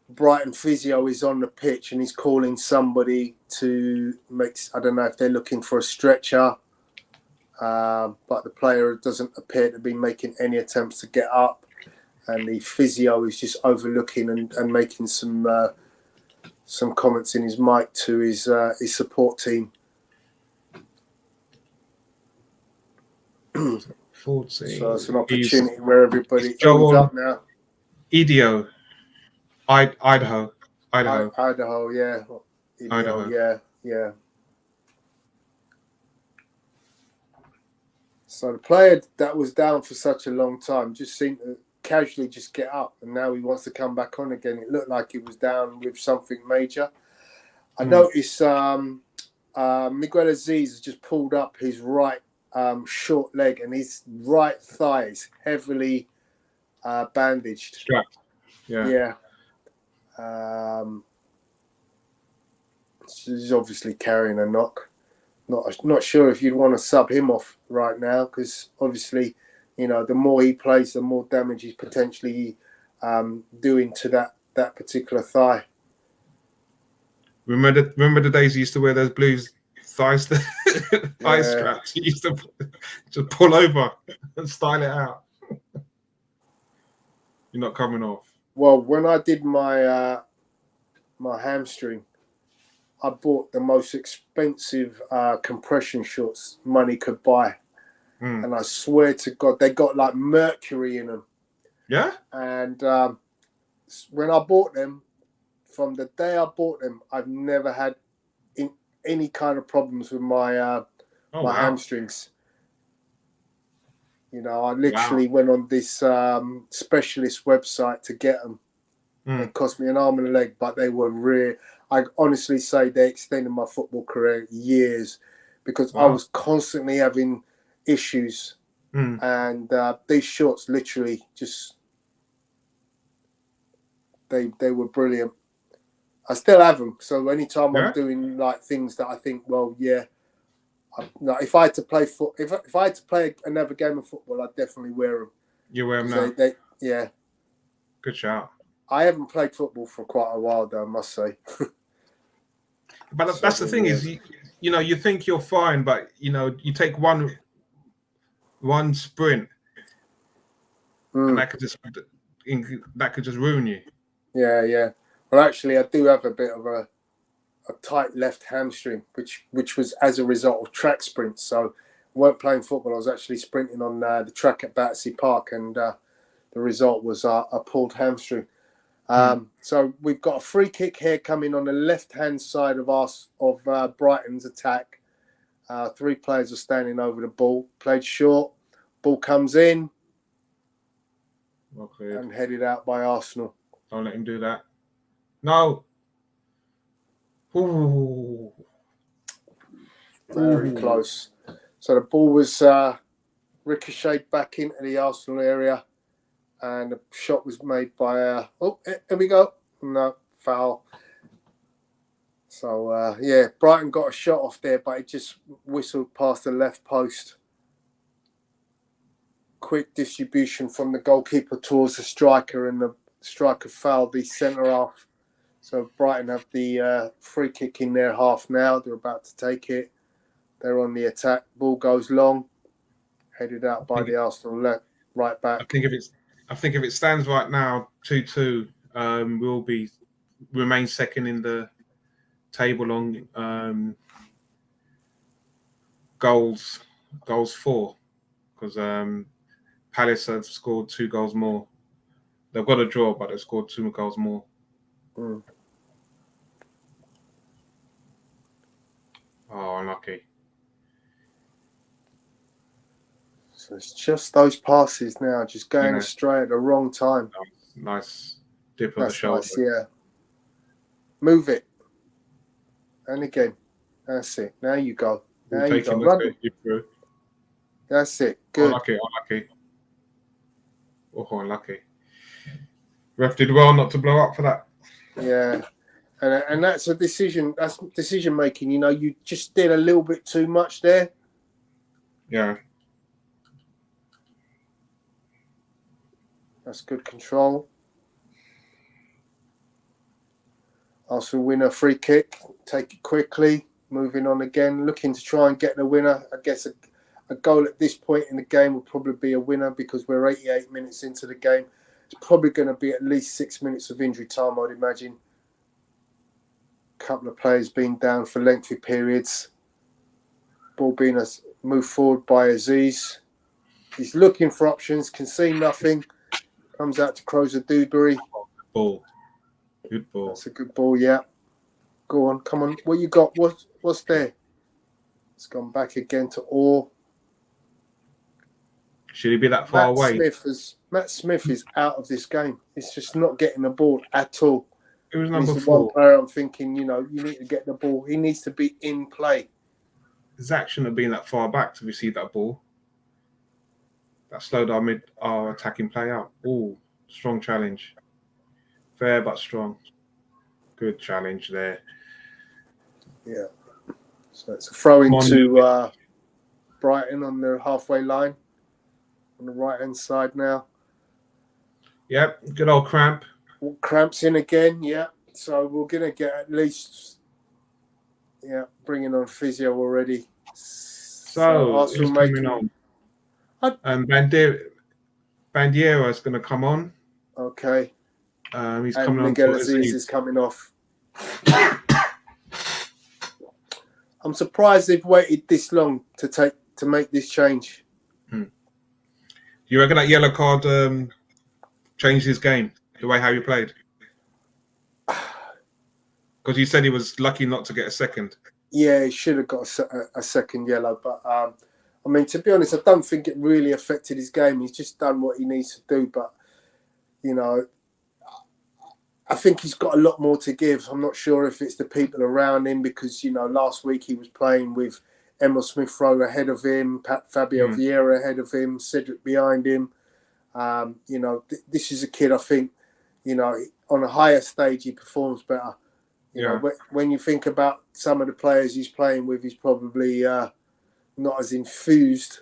Brighton physio is on the pitch and he's calling somebody to make. I don't know if they're looking for a stretcher. but the player doesn't appear to be making any attempts to get up, and the physio is just overlooking and making some comments in his mic to his support team. 14. So it's an opportunity where everybody Joel up now. Idaho. Idaho, yeah. Idaho. Yeah. So the player that was down for such a long time just seemed to casually just get up, and now he wants to come back on again. It looked like he was down with something major. I noticed Miguel Aziz has just pulled up his right short leg, and his right thigh is heavily bandaged. Strapped. Yeah. He's obviously carrying a knock. Not sure if you'd want to sub him off right now, because obviously, the more he plays, the more damage he's potentially doing to that particular thigh. Remember the days he used to wear those blue thigh straps? He used to just pull over and style it out. You're not coming off. Well, when I did my my hamstring, I bought the most expensive compression shorts money could buy. And I swear to God, they got like mercury in them. Yeah? And when I bought them, from the day I bought them, I've never had any kind of problems with my hamstrings. I literally went on this specialist website to get them. It cost me an arm and a leg, but they were rare. I honestly say they extended my football career years, because I was constantly having issues, and these shorts literally just they were brilliant. I still have them, so anytime I'm doing like things that I think, if I had to play if I had to play another game of football, I'd definitely wear them. You wear them now? Good shout. I haven't played football for quite a while, though, I must say. But that's the thing is, you think you're fine, but you take one sprint, and that could just ruin you. Yeah. Well, actually, I do have a bit of a tight left hamstring, which was as a result of track sprints. So I weren't playing football. I was actually sprinting on the track at Battersea Park, and the result was a pulled hamstring. So we've got a free kick here coming on the left-hand side of Brighton's attack. 3 players are standing over the ball. Played short. Ball comes in and headed out by Arsenal. Don't let him do that. No. Ooh. Very close. So the ball was ricocheted back into the Arsenal area, and the shot was made by here we go. No, foul. So Brighton got a shot off there, but it just whistled past the left post. Quick distribution from the goalkeeper towards the striker, and the striker fouled the centre half. So Brighton have the free kick in their half now. They're about to take it. They're on the attack. Ball goes long, headed out by the Arsenal right back. I think if it stands right now 2-2, we'll remain second in the table on goals for, because Palace have scored 2 goals more. They've got a draw, but they've scored 2 goals more. Oh, unlucky. So it's just those passes now, just going astray at the wrong time. Nice dip of the shoulder. Nice, move it. And again. That's it. Now you go. Now you go. Run. That's it. Good. Unlucky. Oh, unlucky. Ref did well not to blow up for that. Yeah. And that's a decision. That's decision making. You just did a little bit too much there. Yeah. That's good control. Arsenal win a free kick. Take it quickly. Moving on again. Looking to try and get the winner. I guess a goal at this point in the game will probably be a winner because we're 88 minutes into the game. It's probably going to be at least 6 minutes of injury time, I'd imagine. A couple of players being down for lengthy periods. Ball being moved forward by Aziz. He's looking for options, can see nothing. Comes out to Crozer Dewberry. Ball. Good ball. That's a good ball, yeah. Go on, come on. What you got? What's there? It's gone back again to Orr. Should he be that far away? Matt Smith is out of this game. He's just not getting the ball at all. It was number He's the 4. one player I'm thinking, you need to get the ball. He needs to be in play. Zach shouldn't have been that far back to receive that ball. That slowed our attacking play out. Oh, strong challenge. Fair but strong. Good challenge there. Yeah. So it's a throw into Brighton on the halfway line. On the right-hand side now. Yep, good old Cramp. Cramp's in again, yeah. So we're going to get at least, bringing on physio already. So who's coming on? Bandiera is going to come on. Okay. He's and coming Miguel on. Aziz is coming off. I'm surprised they've waited this long to make this change. You reckon that yellow card changed his game, the way how he played? Because you said he was lucky not to get a second. Yeah, he should have got a second yellow. But, to be honest, I don't think it really affected his game. He's just done what he needs to do. But, I think he's got a lot more to give. I'm not sure if it's the people around him because, last week he was playing with Emil Smith-Rowe ahead of him, Fabio Vieira ahead of him, Cedric behind him. This is a kid, I think, on a higher stage he performs better. When you think about some of the players he's playing with, he's probably not as enthused.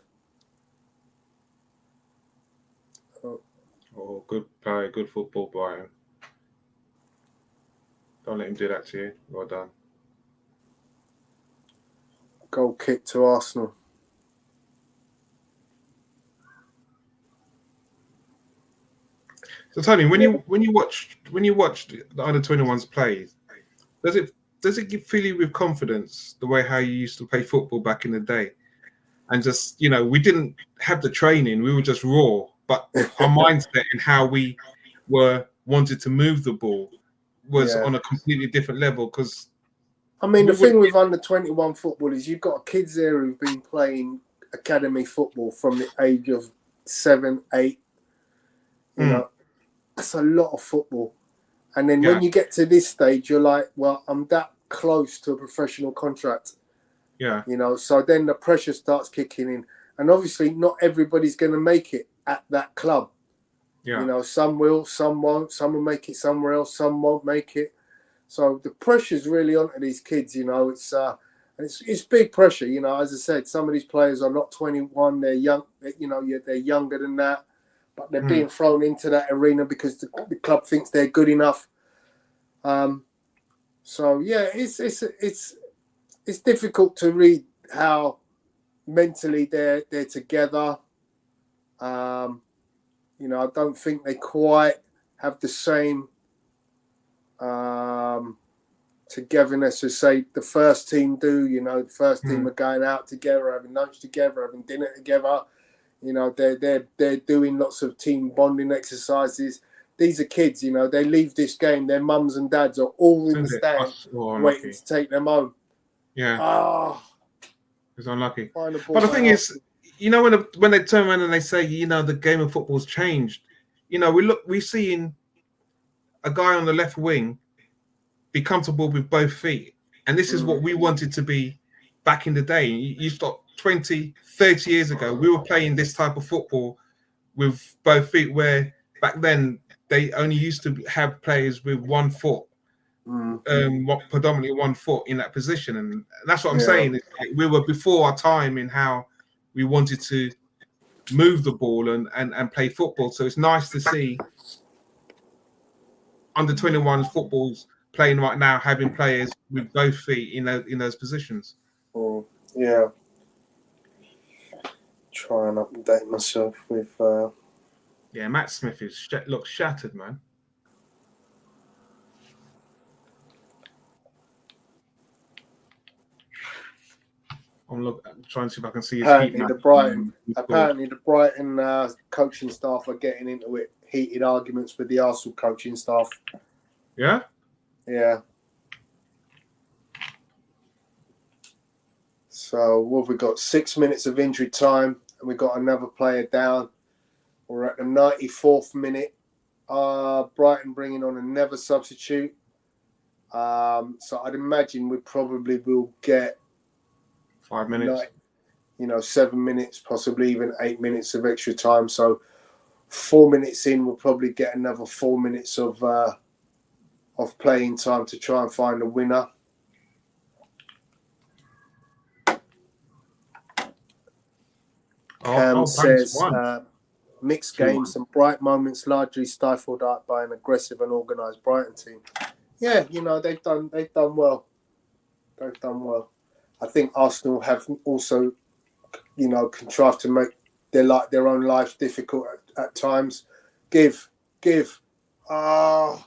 Oh, good play, good football, Brian. Don't let him do that to you. Well done. Goal kick to Arsenal. So Tony, when you watched the Under-21s play, does it fill you with confidence the way how you used to play football back in the day, and just we didn't have the training, we were just raw, but our mindset and how we wanted to move the ball was on a completely different level because. The thing with under-21 football is you've got kids there who've been playing academy football from the age of 7, 8. That's a lot of football. And then when you get to this stage, you're like, well, I'm that close to a professional contract. Yeah. So then the pressure starts kicking in. And obviously not everybody's going to make it at that club. Yeah. Some will, some won't. Some will make it somewhere else. Some won't make it. So the pressure's really onto these kids, it's big pressure, as I said, some of these players are not 21, they're young, they're younger than that, but they're being thrown into that arena because the club thinks they're good enough. It's difficult to read how mentally they're together. I don't think they quite have the same togetherness as say the first team do. The first team are going out together, having lunch together, having dinner together. They're doing lots of team bonding exercises. These are kids, they leave this game, their mums and dads are all in the stand waiting to take them home. Yeah. It's unlucky. But the thing is, when they turn around and they say, the game of football's changed, we're seeing a guy on the left wing be comfortable with both feet. And this is what we wanted to be back in the day. You stop 20, 30 years ago, we were playing this type of football with both feet, where back then they only used to have players with 1 foot, predominantly 1 foot in that position. And that's what I'm saying. It's like we were before our time in how we wanted to move the ball and play football. So it's nice to see under-21 footballs playing right now, having players with both feet in those positions. try and update myself with. Yeah, Matt Smith looks shattered, man. I'm trying to see if I can see his Apparently, heat the map. Brighton coaching staff are getting into it, heated arguments with the Arsenal coaching staff. Yeah? Yeah. So what have we got? 6 minutes of injury time, and we got another player down. We're at the 94th minute. Brighton bringing on another substitute. So I'd imagine we probably will get 5 minutes. 7 minutes, possibly even 8 minutes of extra time. So 4 minutes in, we'll probably get another 4 minutes of playing time to try and find a winner. Cam says mixed games and bright moments largely stifled out by an aggressive and organised Brighton team. Yeah, they've done well. They've done well. I think Arsenal have also, contrived to make their own lives difficult at times. Give. Oh.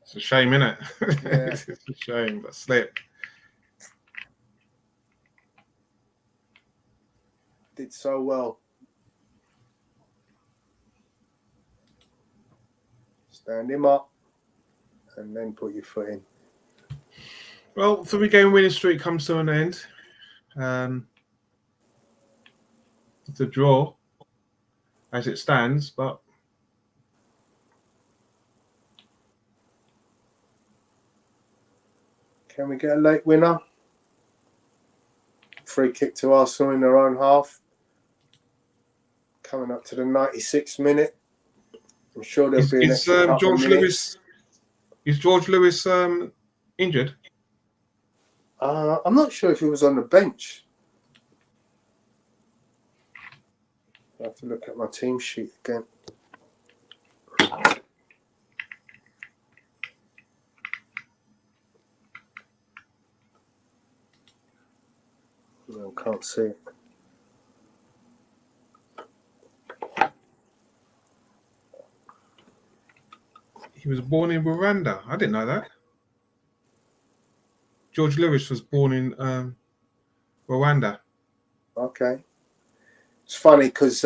It's a shame, innit? Yeah. It's a shame, that slip. Did so well. Stand him up and then put your foot in. Well, 3-game winning streak comes to an end. It's a draw as it stands, but can we get a late winner? Free kick to Arsenal in their own half. Coming up to the 96th minute. I'm sure there'll be an extra couple of minutes. Is George Lewis injured? I'm not sure if he was on the bench. I have to look at my team sheet again. No, can't see it. He was born in Rwanda. I didn't know that. George Lewis was born in Rwanda. Okay. It's funny because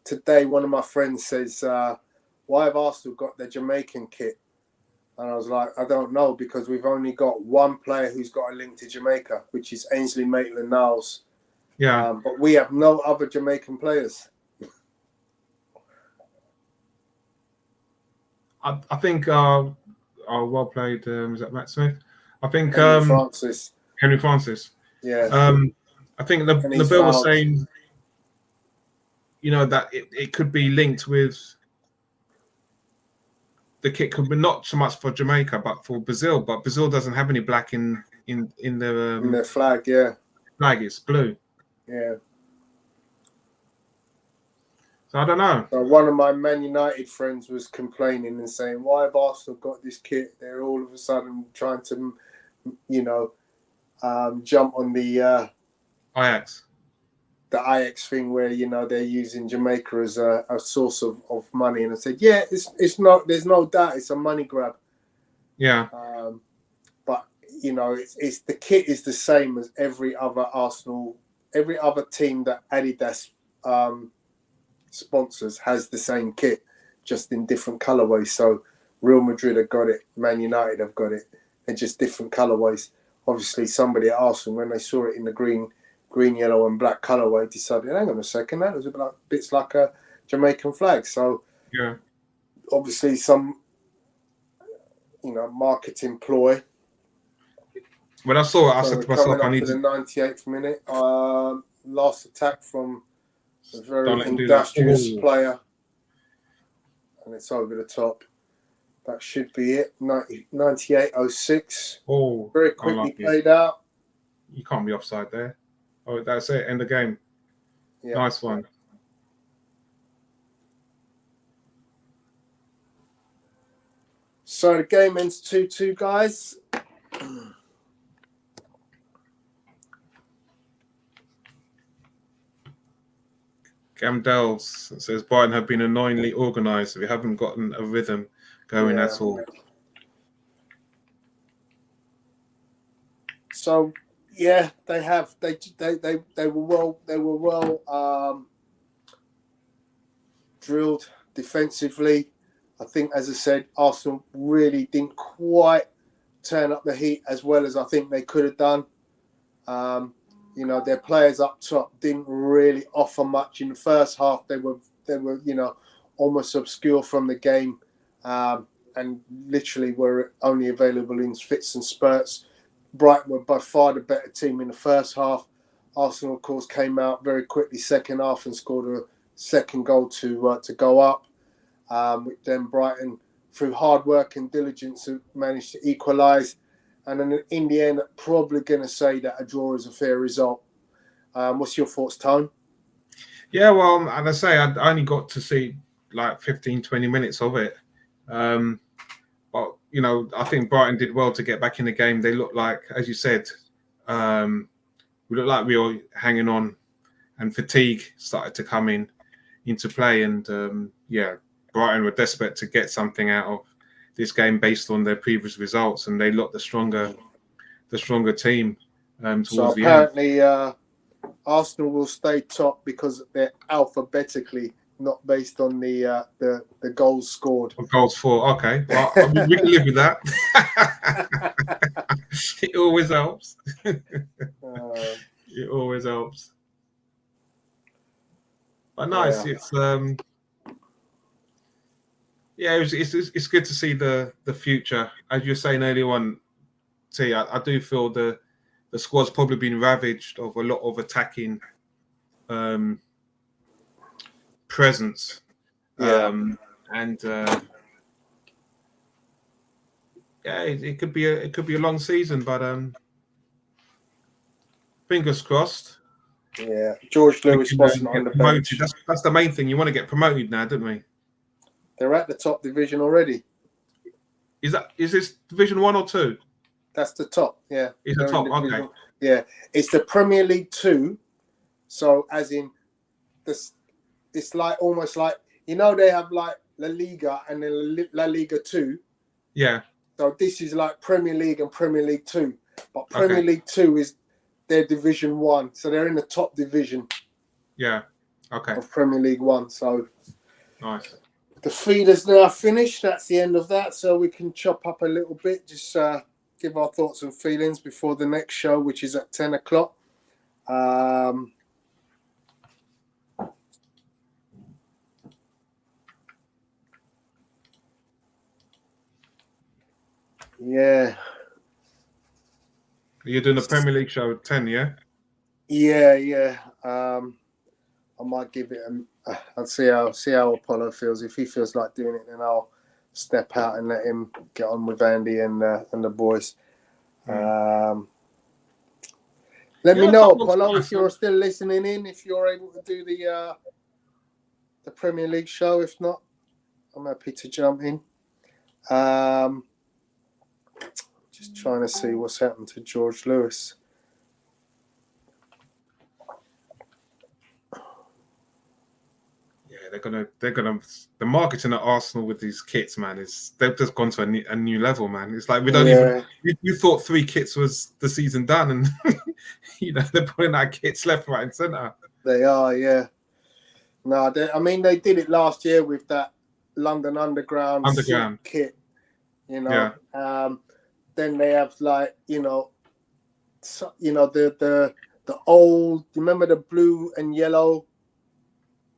today one of my friends says, why have Arsenal got their Jamaican kit? And I was like, I don't know, because we've only got one player who's got a link to Jamaica, which is Ainsley Maitland-Niles. Yeah. But we have no other Jamaican players. I think well played, is that Matt Smith? I think Henry Francis. Yeah. I think Nabil was saying, that it could be linked with the kit could be not so much for Jamaica but for Brazil. But Brazil doesn't have any black in their flag. Yeah. Flag is blue. Yeah. So I don't know. So one of my Man United friends was complaining and saying, why have Arsenal got this kit? They're all of a sudden trying to, jump on the Ajax. The Ajax thing where, they're using Jamaica as a source of money. And I said, yeah, it's not, there's no doubt it's a money grab. Yeah. But, it's the kit is the same as every other team that Adidas sponsors has the same kit, just in different colorways. So Real Madrid have got it, Man United have got it, and just different colorways. Obviously, somebody at Arsenal, when they saw it in the green, yellow, and black colorway, decided, hang on a second, that was bits like a Jamaican flag. So yeah, obviously some, marketing ploy. When I saw it, I said to myself, I need to the 98th minute. Last attack from a very industrious player, and it's over the top. That should be it. 98-06. Oh, very quickly played out. You can't be offside there. Oh, that's it. End the game. Yeah. Nice one. So the game ends 2-2, guys. Gamdels says Brighton have been annoyingly organised. We haven't gotten a rhythm going at all. So yeah, they have. They were well drilled defensively. I think, as I said, Arsenal really didn't quite turn up the heat as well as I think they could have done. Their players up top didn't really offer much in the first half. They were almost obscure from the game, and literally were only available in fits and spurts. Brighton were by far the better team in the first half. Arsenal, of course, came out very quickly second half and scored a second goal to go up. Then Brighton, through hard work and diligence, managed to equalise. And then in the end, probably going to say that a draw is a fair result. What's your thoughts, Tone? Yeah, well, as I say, I only got to see like 15, 20 minutes of it. But, I think Brighton did well to get back in the game. They looked like, as you said, we looked like we were hanging on, and fatigue started to come into play. And, Brighton were desperate to get something out of this game based on their previous results, and they looked the stronger team towards so the apparently, Arsenal will stay top because they're alphabetically, not based on the goals scored. Goals for, okay. Well, we can live with that. It always helps. It always helps. But nice. It's good to see the future. As you were saying earlier on, T, I do feel the squad's probably been ravaged of a lot of attacking presence. It could be a long season, but fingers crossed. Yeah, George Lewis wasn't on the bench. That's the main thing. You want to get promoted now, don't we? They're at the top division already. Is this Division 1 or 2? That's the top, yeah. It's the top, okay. Yeah, it's the Premier League 2. So, as in, this, it's like almost like, they have like La Liga and then La Liga 2. Yeah. So this is like Premier League and Premier League 2. But Premier League 2 is their Division 1. So they're in the top division. Yeah. Okay. Of Premier League 1. So nice. The feeder's now finished. That's the end of that. So we can chop up a little bit. Just give our thoughts and feelings before the next show, which is at 10 o'clock. Yeah. You're doing a Premier League show at 10, yeah? Yeah. I might give it I'll see how Apollo feels. If he feels like doing it, then I'll step out and let him get on with Andy and the boys. Let me know, Apollo, if you're still listening in, if you're able to do the Premier League show. If not, I'm happy to jump in. Just trying to see what's happened to George Lewis. Yeah, they're gonna. The marketing at Arsenal with these kits, man, they've just gone to a new level, man. It's like we don't even. You thought 3 kits was the season done, and they're putting out kits left, right, and centre. They are, yeah. No, they did it last year with that London Underground kit. Yeah. Then they have the old. Remember the blue and yellow,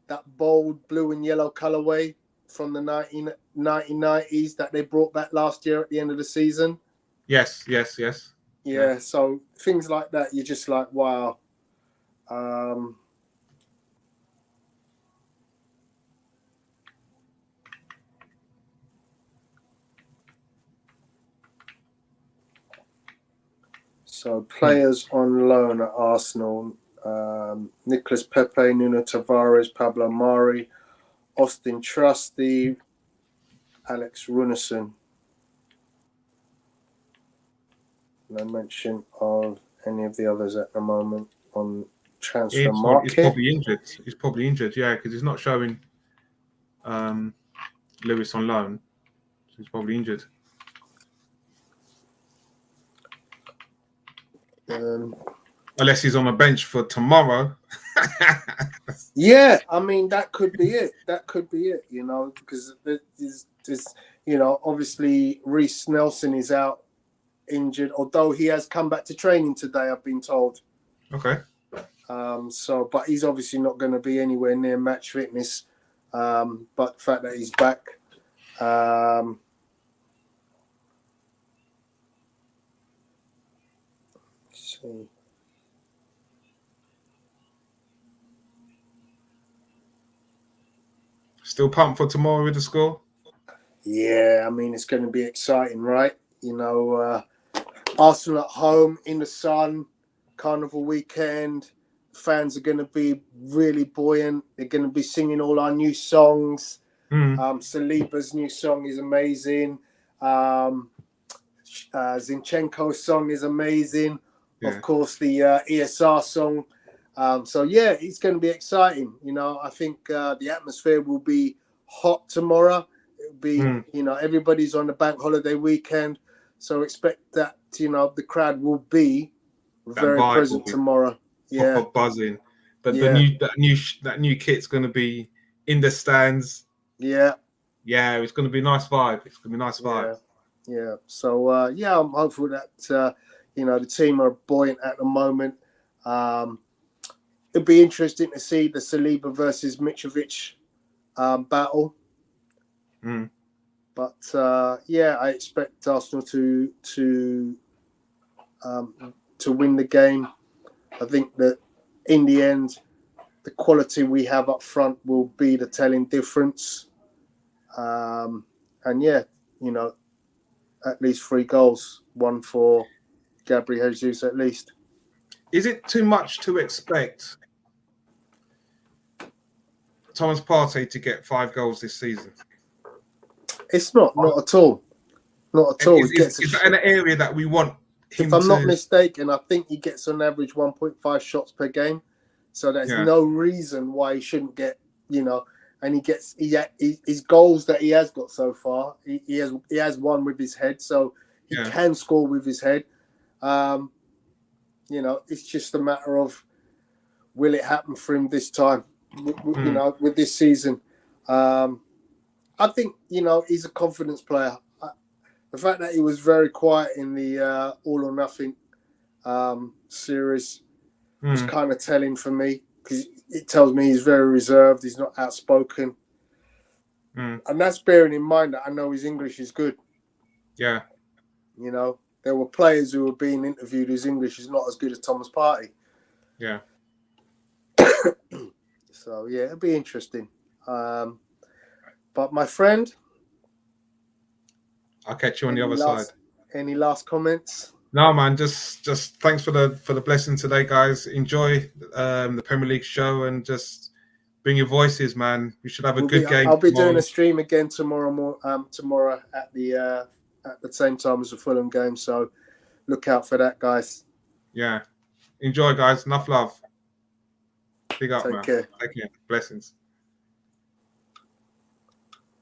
that bold blue and yellow colorway from the 1990s that they brought back last year at the end of the season. Yes. Yeah. So things like that, you're just like, wow. So players on loan at Arsenal: Nicolas Pepe, Nuno Tavares, Pablo Mari, Austin Trusty, Alex Runason. No mention of any of the others at the moment on transfer He's market. probably injured. He's probably injured, yeah, because he's not showing Lewis on loan. So he's probably injured. Unless he's on the bench for tomorrow. Yeah, I mean, that could be it. That could be it, you know, because there's you know, obviously Reece Nelson is out injured, although he has come back to training today, I've been told. Okay. So, but he's obviously not going to be anywhere near match fitness. But the fact that he's back, let's see. Still pumped for tomorrow with the score? Yeah, I mean, it's going to be exciting, right? You know, Arsenal at home in the sun, carnival weekend. Fans are going to be really buoyant. They're going to be singing all our new songs. Saliba's new song is amazing. Zinchenko's song is amazing. Yeah. Of course, the ESR song. So, yeah, it's going to be exciting. You know, I think the atmosphere will be hot tomorrow. It'll be, you know, everybody's on the bank holiday weekend. So expect that, you know, the crowd will be very present tomorrow. Yeah. Buzzing. But that new kit's going to be in the stands. Yeah. Yeah, it's going to be a nice vibe. It's going to be a nice vibe. Yeah. So, yeah, I'm hopeful that, you know, the team are buoyant at the moment. It'd be interesting to see the Saliba versus Mitrovic battle. But, yeah, I expect Arsenal to win the game. I think that in the end, the quality we have up front will be the telling difference. And yeah, you know, at least 3 goals, 1 for Gabriel Jesus at least. Is it too much to expect Thomas Partey to get 5 goals this season? It's not at all. Not at all. Is that an area that we want him if I'm not mistaken, I think he gets on average 1.5 shots per game. So there's no reason why he shouldn't get, you know, and his goals that he has got so far, he has one with his head, so he can score with his head. You know, it's just a matter of will it happen for him this time, you know, with this season. I think, you know, he's a confidence player. The fact that he was very quiet in the All or Nothing series was kind of telling for me, because it tells me he's very reserved. He's not outspoken. And that's bearing in mind that I know his English is good. Yeah. You know, there were players who were being interviewed whose English is not as good as Thomas Partey. Yeah. So, yeah, it'll be interesting. But my friend, I'll catch you on the other side. Any last comments? No, man. Just thanks for the blessing today, guys. Enjoy the Premier League show and just bring your voices, man. We should have a good game. I'll be doing a stream again tomorrow at the same time as the Fulham game. So look out for that, guys. Yeah. Enjoy, guys. Enough love. Big up, man. Take care. Take care. Blessings.